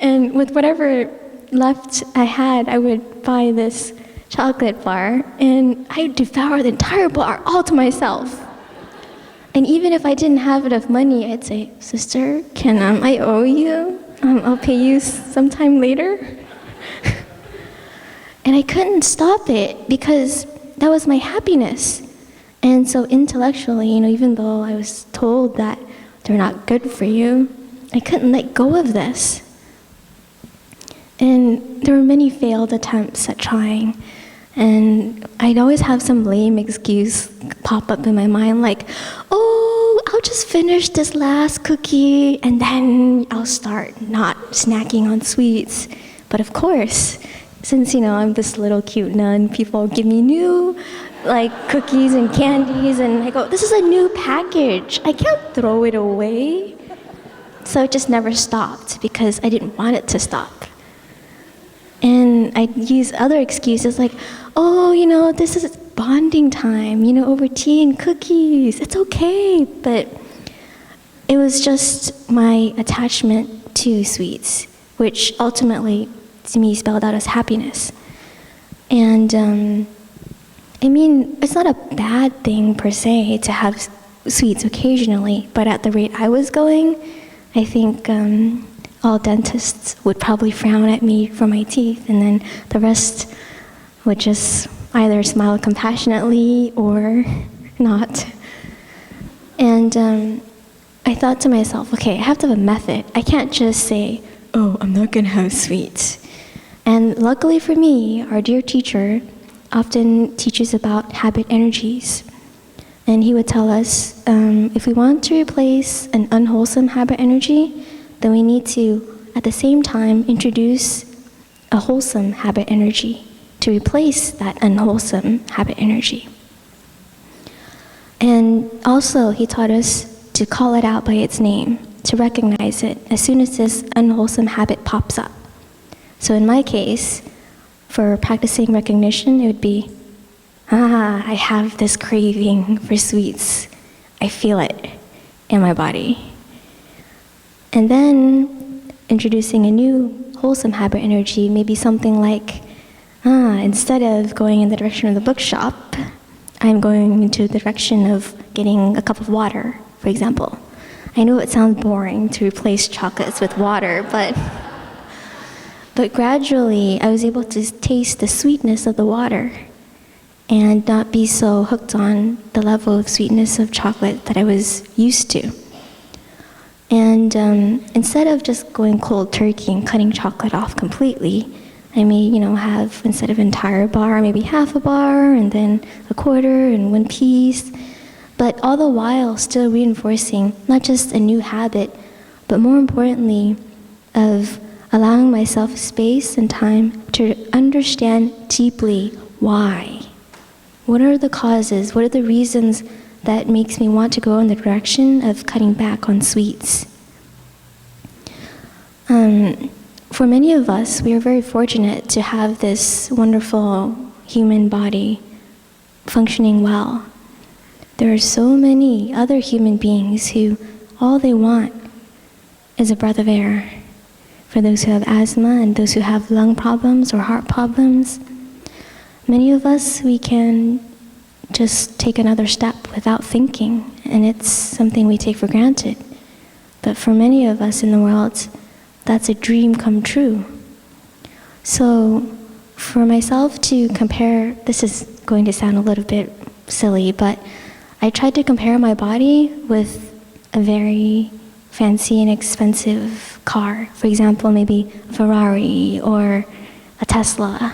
and with whatever left I had, I would buy this chocolate bar, and I would devour the entire bar all to myself. And even if I didn't have enough money, I'd say, sister, can I owe you? I'll pay you sometime later. And I couldn't stop it because that was my happiness. And so intellectually, you know, even though I was told that they're not good for you, I couldn't let go of this. And there were many failed attempts at trying. And I'd always have some lame excuse pop up in my mind, like, oh, I'll just finish this last cookie and then I'll start not snacking on sweets. But of course, since, you know, I'm this little cute nun, people give me new, like, cookies and candies, and I go, this is a new package. I can't throw it away. So it just never stopped because I didn't want it to stop. And I'd use other excuses like, oh, you know, this is bonding time, you know, over tea and cookies. It's okay. But it was just my attachment to sweets, which ultimately, to me, spelled out as happiness. And, I mean, it's not a bad thing per se to have sweets occasionally, but at the rate I was going, I think all dentists would probably frown at me for my teeth, and then the rest would just either smile compassionately or not. And I thought to myself, okay, I have to have a method. I can't just say, oh, I'm not gonna have sweets. And luckily for me, our dear teacher often teaches about habit energies. And he would tell us, if we want to replace an unwholesome habit energy, then we need to, at the same time, introduce a wholesome habit energy to replace that unwholesome habit energy. And also, he taught us to call it out by its name, to recognize it as soon as this unwholesome habit pops up. So in my case, for practicing recognition, it would be, I have this craving for sweets. I feel it in my body. And then introducing a new wholesome habit energy, maybe something like, instead of going in the direction of the bookshop, I'm going into the direction of getting a cup of water, for example. I know it sounds boring to replace chocolates with water, but gradually I was able to taste the sweetness of the water and not be so hooked on the level of sweetness of chocolate that I was used to. And instead of just going cold turkey and cutting chocolate off completely, I may, have, instead of an entire bar, maybe half a bar, and then a quarter, and one piece. But all the while still reinforcing not just a new habit, but more importantly, of allowing myself space and time to understand deeply why. What are the causes? What are the reasons that makes me want to go in the direction of cutting back on sweets? For many of us, we are very fortunate to have this wonderful human body functioning well. There are so many other human beings who all they want is a breath of air. For those who have asthma and those who have lung problems or heart problems, many of us, we can just take another step without thinking, and it's something we take for granted. But for many of us in the world, that's a dream come true. So for myself to compare, this is going to sound a little bit silly, but I tried to compare my body with a very fancy and expensive car. For example, maybe a Ferrari or a Tesla.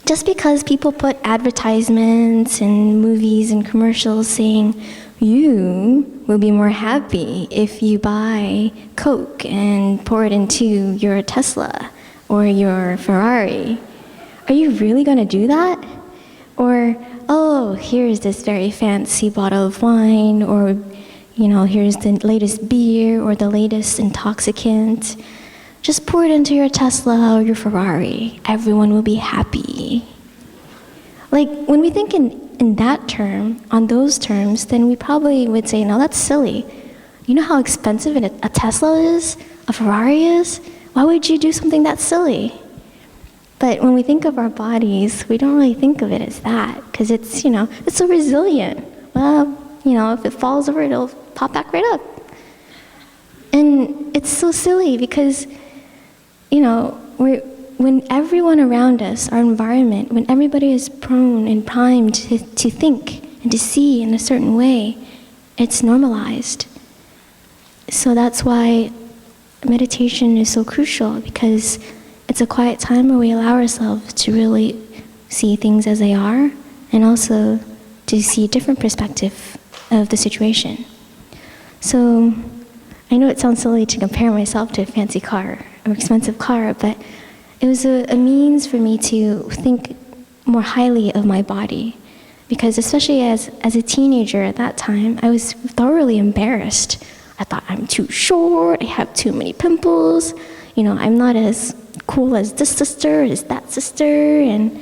Just because people put advertisements and movies and commercials saying, you will be more happy if you buy Coke and pour it into your Tesla or your Ferrari. Are you really going to do that? Or, here's this very fancy bottle of wine, or, here's the latest beer or the latest intoxicant. Just pour it into your Tesla or your Ferrari. Everyone will be happy. When we think in that term, on those terms, then we probably would say, no, that's silly. You know how expensive a Tesla is? A Ferrari is? Why would you do something that silly? But when we think of our bodies, we don't really think of it as that, because it's, it's so resilient. Well, if it falls over, it'll pop back right up. And it's so silly because, when everyone around us, our environment, when everybody is prone and primed to think and to see in a certain way, it's normalized. So that's why meditation is so crucial, because it's a quiet time where we allow ourselves to really see things as they are, and also to see a different perspective of the situation. So I know it sounds silly to compare myself to a fancy car or expensive car, but it was a means for me to think more highly of my body. Because especially as a teenager at that time, I was thoroughly embarrassed. I thought, I'm too short, I have too many pimples, I'm not as cool as this sister, as that sister, and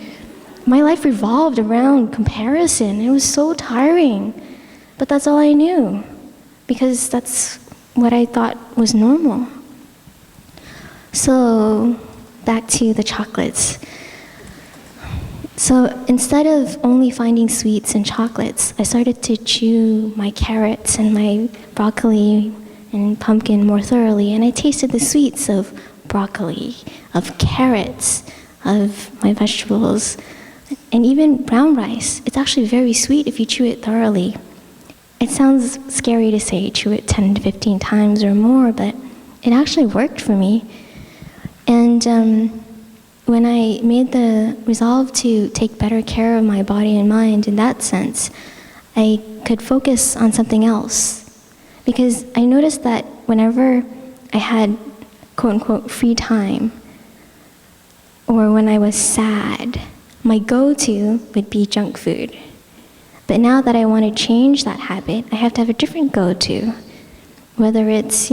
my life revolved around comparison. It was so tiring, but that's all I knew, because that's what I thought was normal. So, back to the chocolates. So instead of only finding sweets in chocolates, I started to chew my carrots and my broccoli and pumpkin more thoroughly, and I tasted the sweets of broccoli, of carrots, of my vegetables, and even brown rice. It's actually very sweet if you chew it thoroughly. It sounds scary to say chew it 10 to 15 times or more, but it actually worked for me. And when I made the resolve to take better care of my body and mind in that sense, I could focus on something else. Because I noticed that whenever I had quote-unquote free time, or when I was sad, my go-to would be junk food. But now that I want to change that habit, I have to have a different go-to. Whether it's,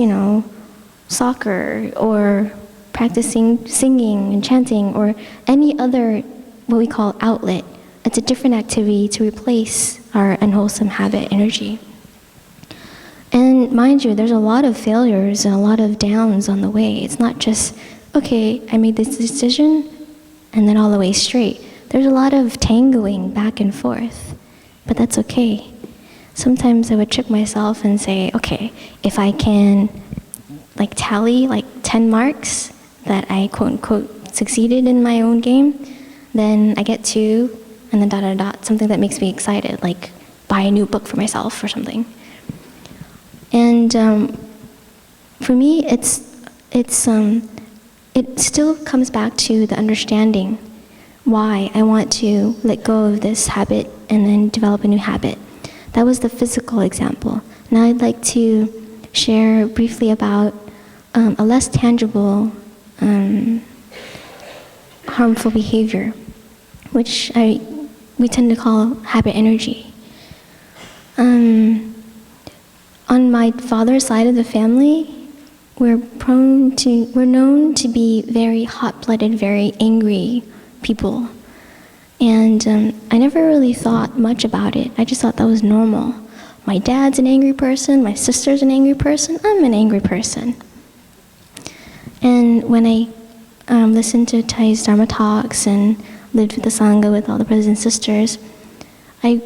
soccer or practicing singing and chanting or any other what we call outlet. It's a different activity to replace our unwholesome habit energy. And mind you, there's a lot of failures and a lot of downs on the way. It's not just, okay, I made this decision and then all the way straight. There's a lot of tangling back and forth, but that's okay. Sometimes I would trick myself and say, okay, if I can tally 10 marks that I quote unquote succeeded in my own game, then I get 2 and then ... something that makes me excited, like buy a new book for myself or something. And for me, it still comes back to the understanding why I want to let go of this habit and then develop a new habit. That was the physical example. Now I'd like to share briefly about a less tangible harmful behavior, which we tend to call habit energy. On my father's side of the family, we're known to be very hot-blooded, very angry people. And I never really thought much about it. I just thought that was normal. My dad's an angry person, my sister's an angry person, I'm an angry person. And when I listened to Thai's Dharma talks and lived with the Sangha with all the brothers and sisters, I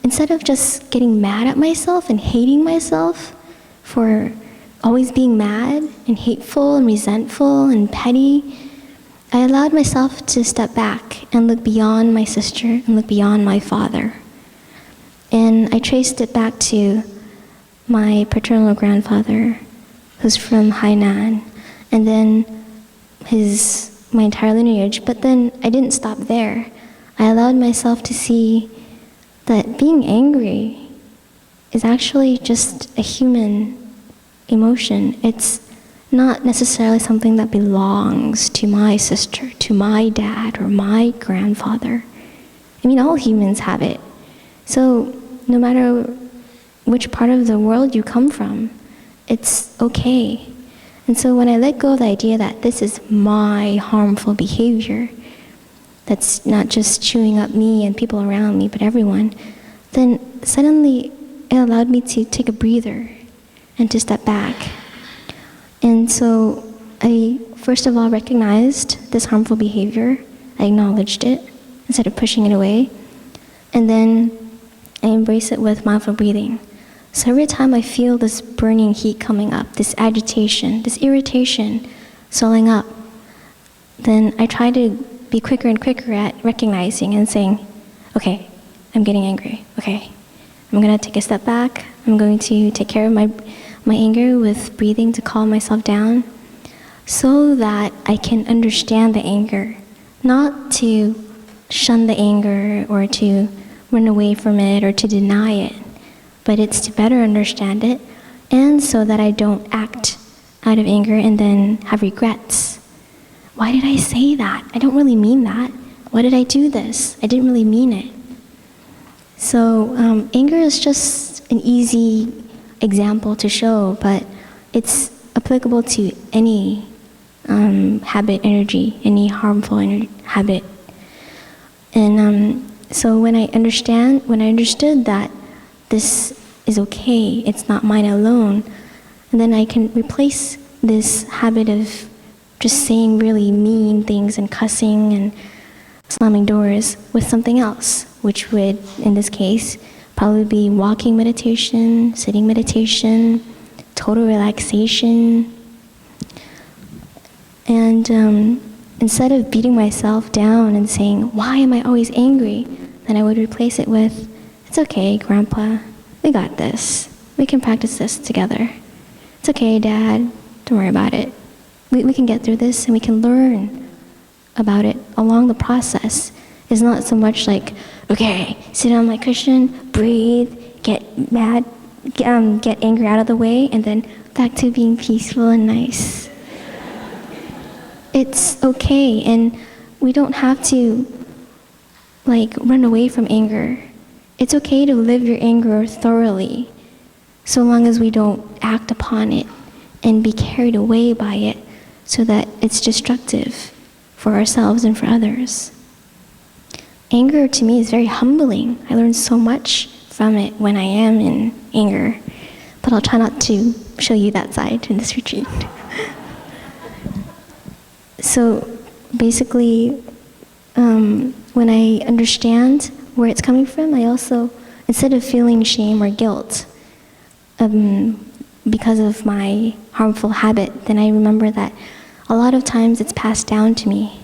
instead of just getting mad at myself and hating myself for always being mad and hateful and resentful and petty, I allowed myself to step back and look beyond my sister and look beyond my father. And I traced it back to my paternal grandfather, who's from Hainan, and then my entire lineage. But then I didn't stop there. I allowed myself to see that being angry is actually just a human emotion. It's not necessarily something that belongs to my sister, to my dad, or my grandfather. I mean, all humans have it. So no matter which part of the world you come from, it's okay. And so when I let go of the idea that this is my harmful behavior, that's not just chewing up me and people around me, but everyone, then suddenly it allowed me to take a breather and to step back. And so I first of all recognized this harmful behavior. I acknowledged it instead of pushing it away. And then I embrace it with mindful breathing. So every time I feel this burning heat coming up, this agitation, this irritation swelling up, then I try to be quicker and quicker at recognizing and saying, okay, I'm getting angry. Okay, I'm gonna take a step back. I'm going to take care of my anger with breathing to calm myself down so that I can understand the anger, not to shun the anger or to run away from it or to deny it, but it's to better understand it and so that I don't act out of anger and then have regrets. Why did I say that? I don't really mean that. Why did I do this? I didn't really mean it. So anger is just an easy example to show, but it's applicable to any habit energy, any harmful habit. And so when I understood that this is okay, it's not mine alone, and then I can replace this habit of just saying really mean things and cussing and slamming doors with something else, which would, in this case, probably be walking meditation, sitting meditation, total relaxation. And instead of beating myself down and saying, why am I always angry? Then I would replace it with, it's okay, Grandpa, we got this. We can practice this together. It's okay, Dad, don't worry about it. We can get through this and we can learn about it along the process. It's not so much like, okay, sit on my cushion, breathe, get mad, get angry out of the way, and then back to being peaceful and nice. It's okay, and we don't have to run away from anger. It's okay to live your anger thoroughly, so long as we don't act upon it and be carried away by it, so that it's destructive for ourselves and for others. Anger to me is very humbling. I learn so much from it when I am in anger, but I'll try not to show you that side in this retreat. So basically, when I understand where it's coming from, I also, instead of feeling shame or guilt because of my harmful habit, then I remember that a lot of times it's passed down to me.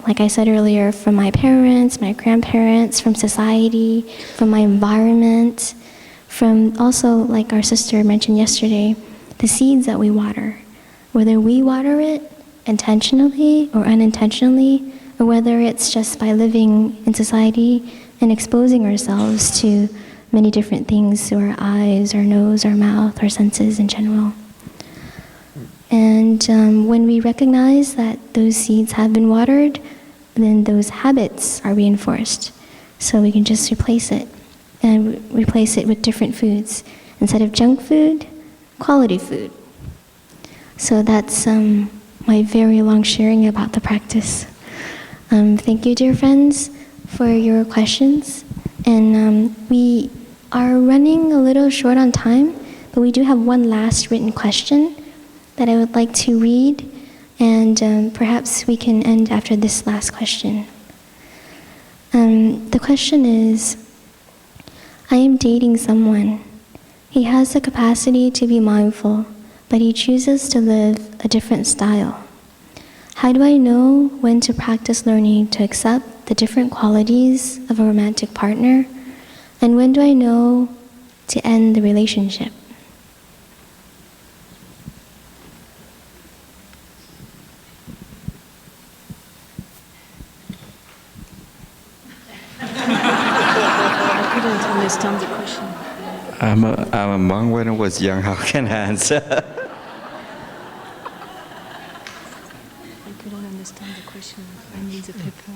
Like I said earlier, from my parents, my grandparents, from society, from my environment, from also, like our sister mentioned yesterday, the seeds that we water. Whether we water it intentionally or unintentionally, or whether it's just by living in society and exposing ourselves to many different things through our eyes, our nose, our mouth, our senses in general. And when we recognize that those seeds have been watered, then those habits are reinforced. So we can just replace it, and replace it with different foods. Instead of junk food, quality food. So that's my very long sharing about the practice. Thank you, dear friends, for your questions. And we are running a little short on time, but we do have one last written question that I would like to read, and perhaps we can end after this last question. The question is, I am dating someone. He has the capacity to be mindful, but he chooses to live a different style. How do I know when to practice learning to accept the different qualities of a romantic partner? And when do I know to end the relationship? I couldn't understand the question. I'm a monk when I was young. How can I answer? I couldn't understand the question. I need the paper.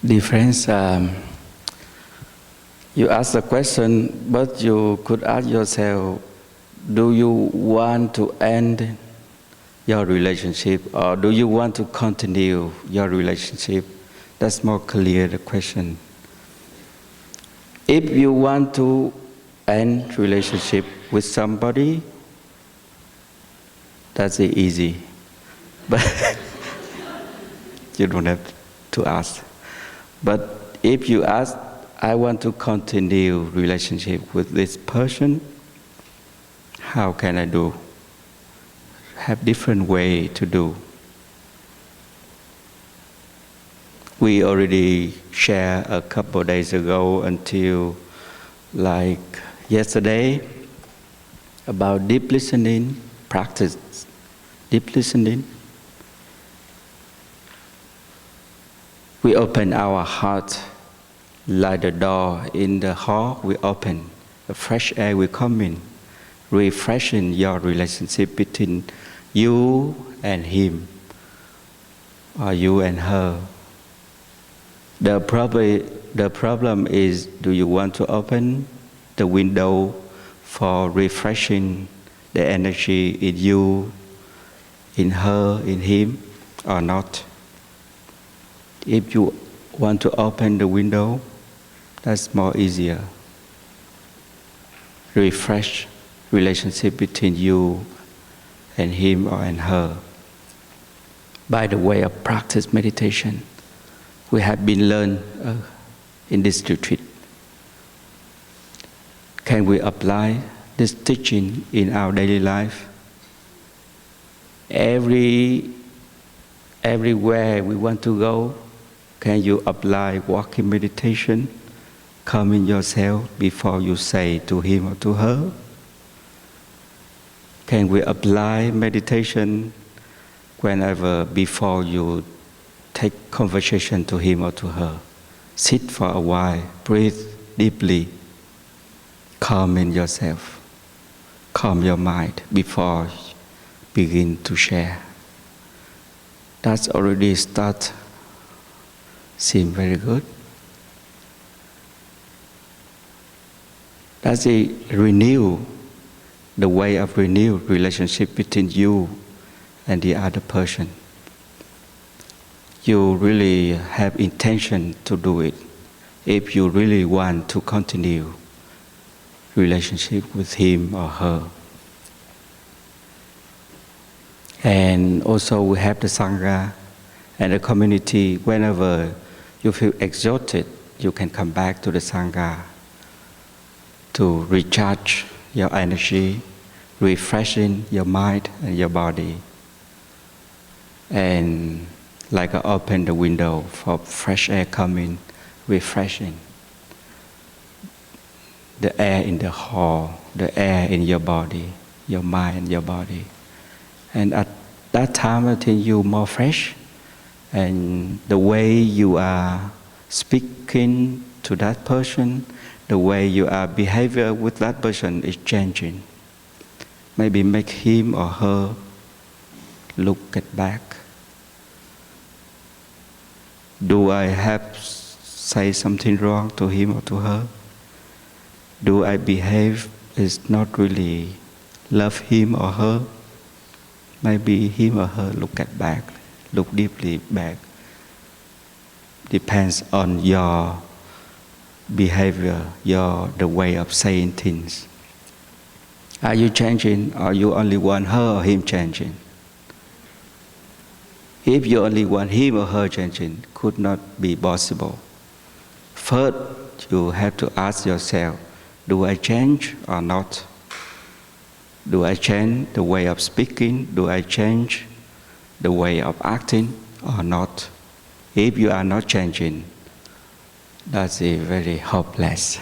Dear friends, you asked the question, but you could ask yourself, do you want to end your relationship, or do you want to continue your relationship? That's more clear, the question. If you want to end relationship with somebody, that's easy. But you don't have to ask. But if you ask, I want to continue relationship with this person, how can I do? Have different way to do. We already shared a couple of days ago until like yesterday about deep listening, practice deep listening. We open our heart like the door in the hall. We open, the fresh air will come in, refreshing your relationship between you and him, or you and her. The problem is, do you want to open the window for refreshing the energy in you, in her, in him, or not? If you want to open the window, that's more easier. Refresh relationship between you and him or and her. By the way of practice meditation, we have been learned in this retreat. Can we apply this teaching in our daily life? Everywhere we want to go, can you apply walking meditation, calming yourself before you say to him or to her? Can we apply meditation whenever before you take conversation to him or to her? Sit for a while, breathe deeply, calming yourself, calm your mind before begin to share. That's already start. Seem very good. That's a the way of renew relationship between you and the other person. You really have intention to do it if you really want to continue relationship with him or her. And also we have the Sangha and the community. Whenever you feel exhausted, you can come back to the Sangha to recharge your energy, refreshing your mind and your body. And like I open the window for fresh air coming, refreshing. The air in the hall, the air in your body, your mind and your body. And at that time, I think you're more fresh. And the way you are speaking to that person, the way you are behaving with that person is changing. Maybe make him or her look at back. Do I have say something wrong to him or to her? Do I behave is not really love him or her? Maybe him or her look at back, look deeply back. Depends on your behavior, the way of saying things. Are you changing, or you only want her or him changing? If you only want him or her changing, could not be possible. First, you have to ask yourself, do I change or not? Do I change the way of speaking? Do I change the way of acting or not? If you are not changing, that's very hopeless.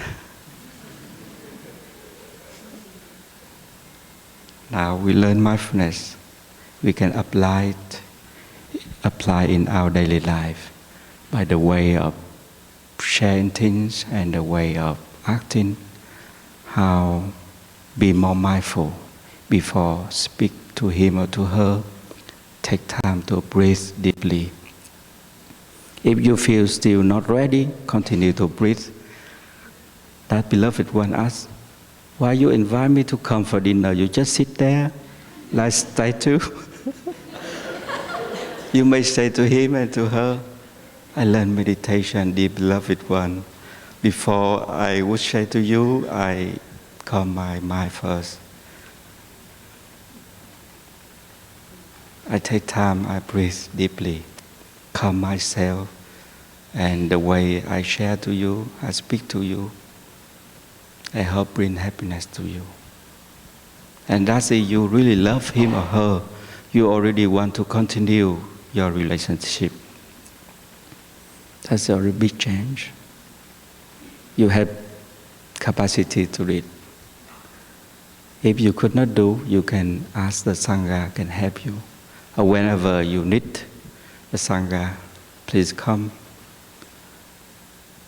Now we learn mindfulness. We can apply in our daily life by the way of sharing things and the way of acting. How be more mindful before speak to him or to her. Take time to breathe deeply. If you feel still not ready, continue to breathe. That beloved one asks, why you invite me to come for dinner? You just sit there like statue. You may say to him and to her, I learn meditation, dear beloved one. Before I would say to you, I calm my mind first. I take time, I breathe deeply, calm myself, and the way I share to you, I speak to you, I hope bring happiness to you. And that's it, you really love him or her, you already want to continue your relationship. That's already a big change. You have capacity to read. If you could not do, you can ask the Sangha can help you. Or whenever you need the Sangha, please come.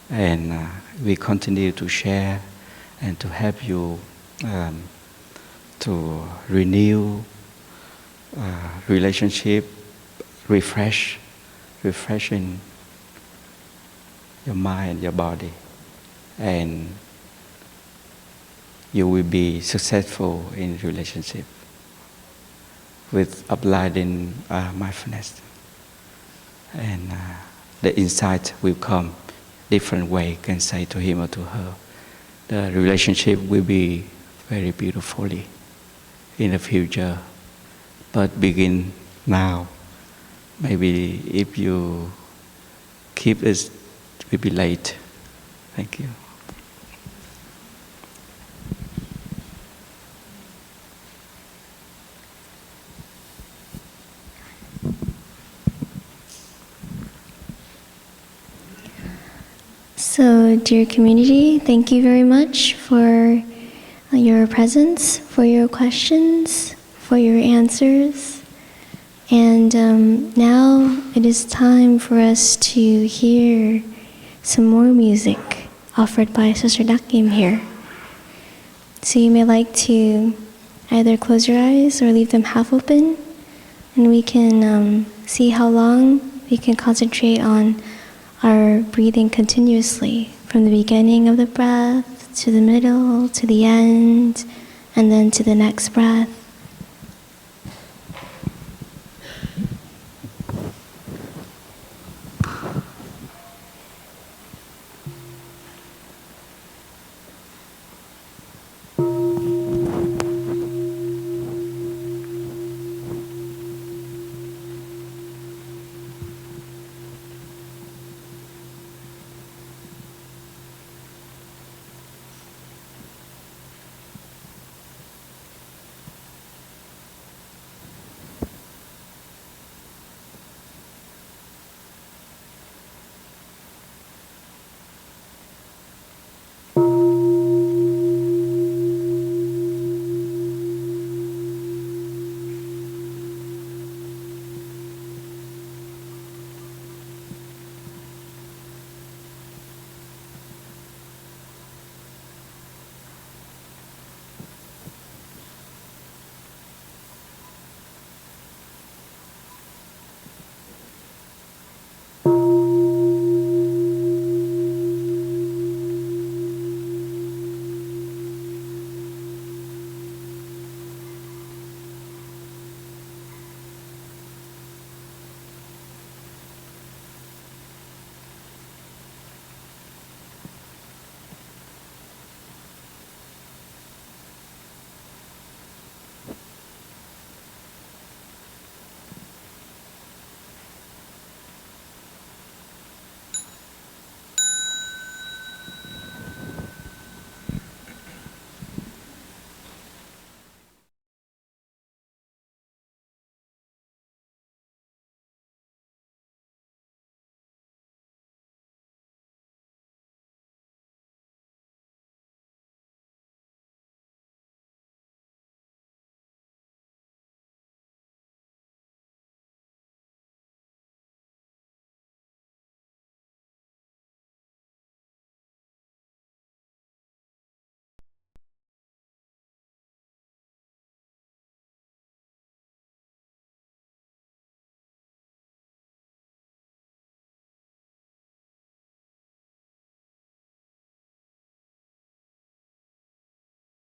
And we continue to share and to help you to renew relationship, refreshing your mind and your body. And you will be successful in relationship with applying mindfulness. And the insight will come different way, can say to him or to her. The relationship will be very beautifully in the future, but begin now. Maybe if you keep it, it will be late. Thank you. So, dear community, thank you very much for your presence, for your questions, for your answers. And now it is time for us to hear some more music offered by Sister Nghiem here. So you may like to either close your eyes or leave them half open, and we can see how long we can concentrate on our breathing continuously, from the beginning of the breath to the middle, to the end, and then to the next breath.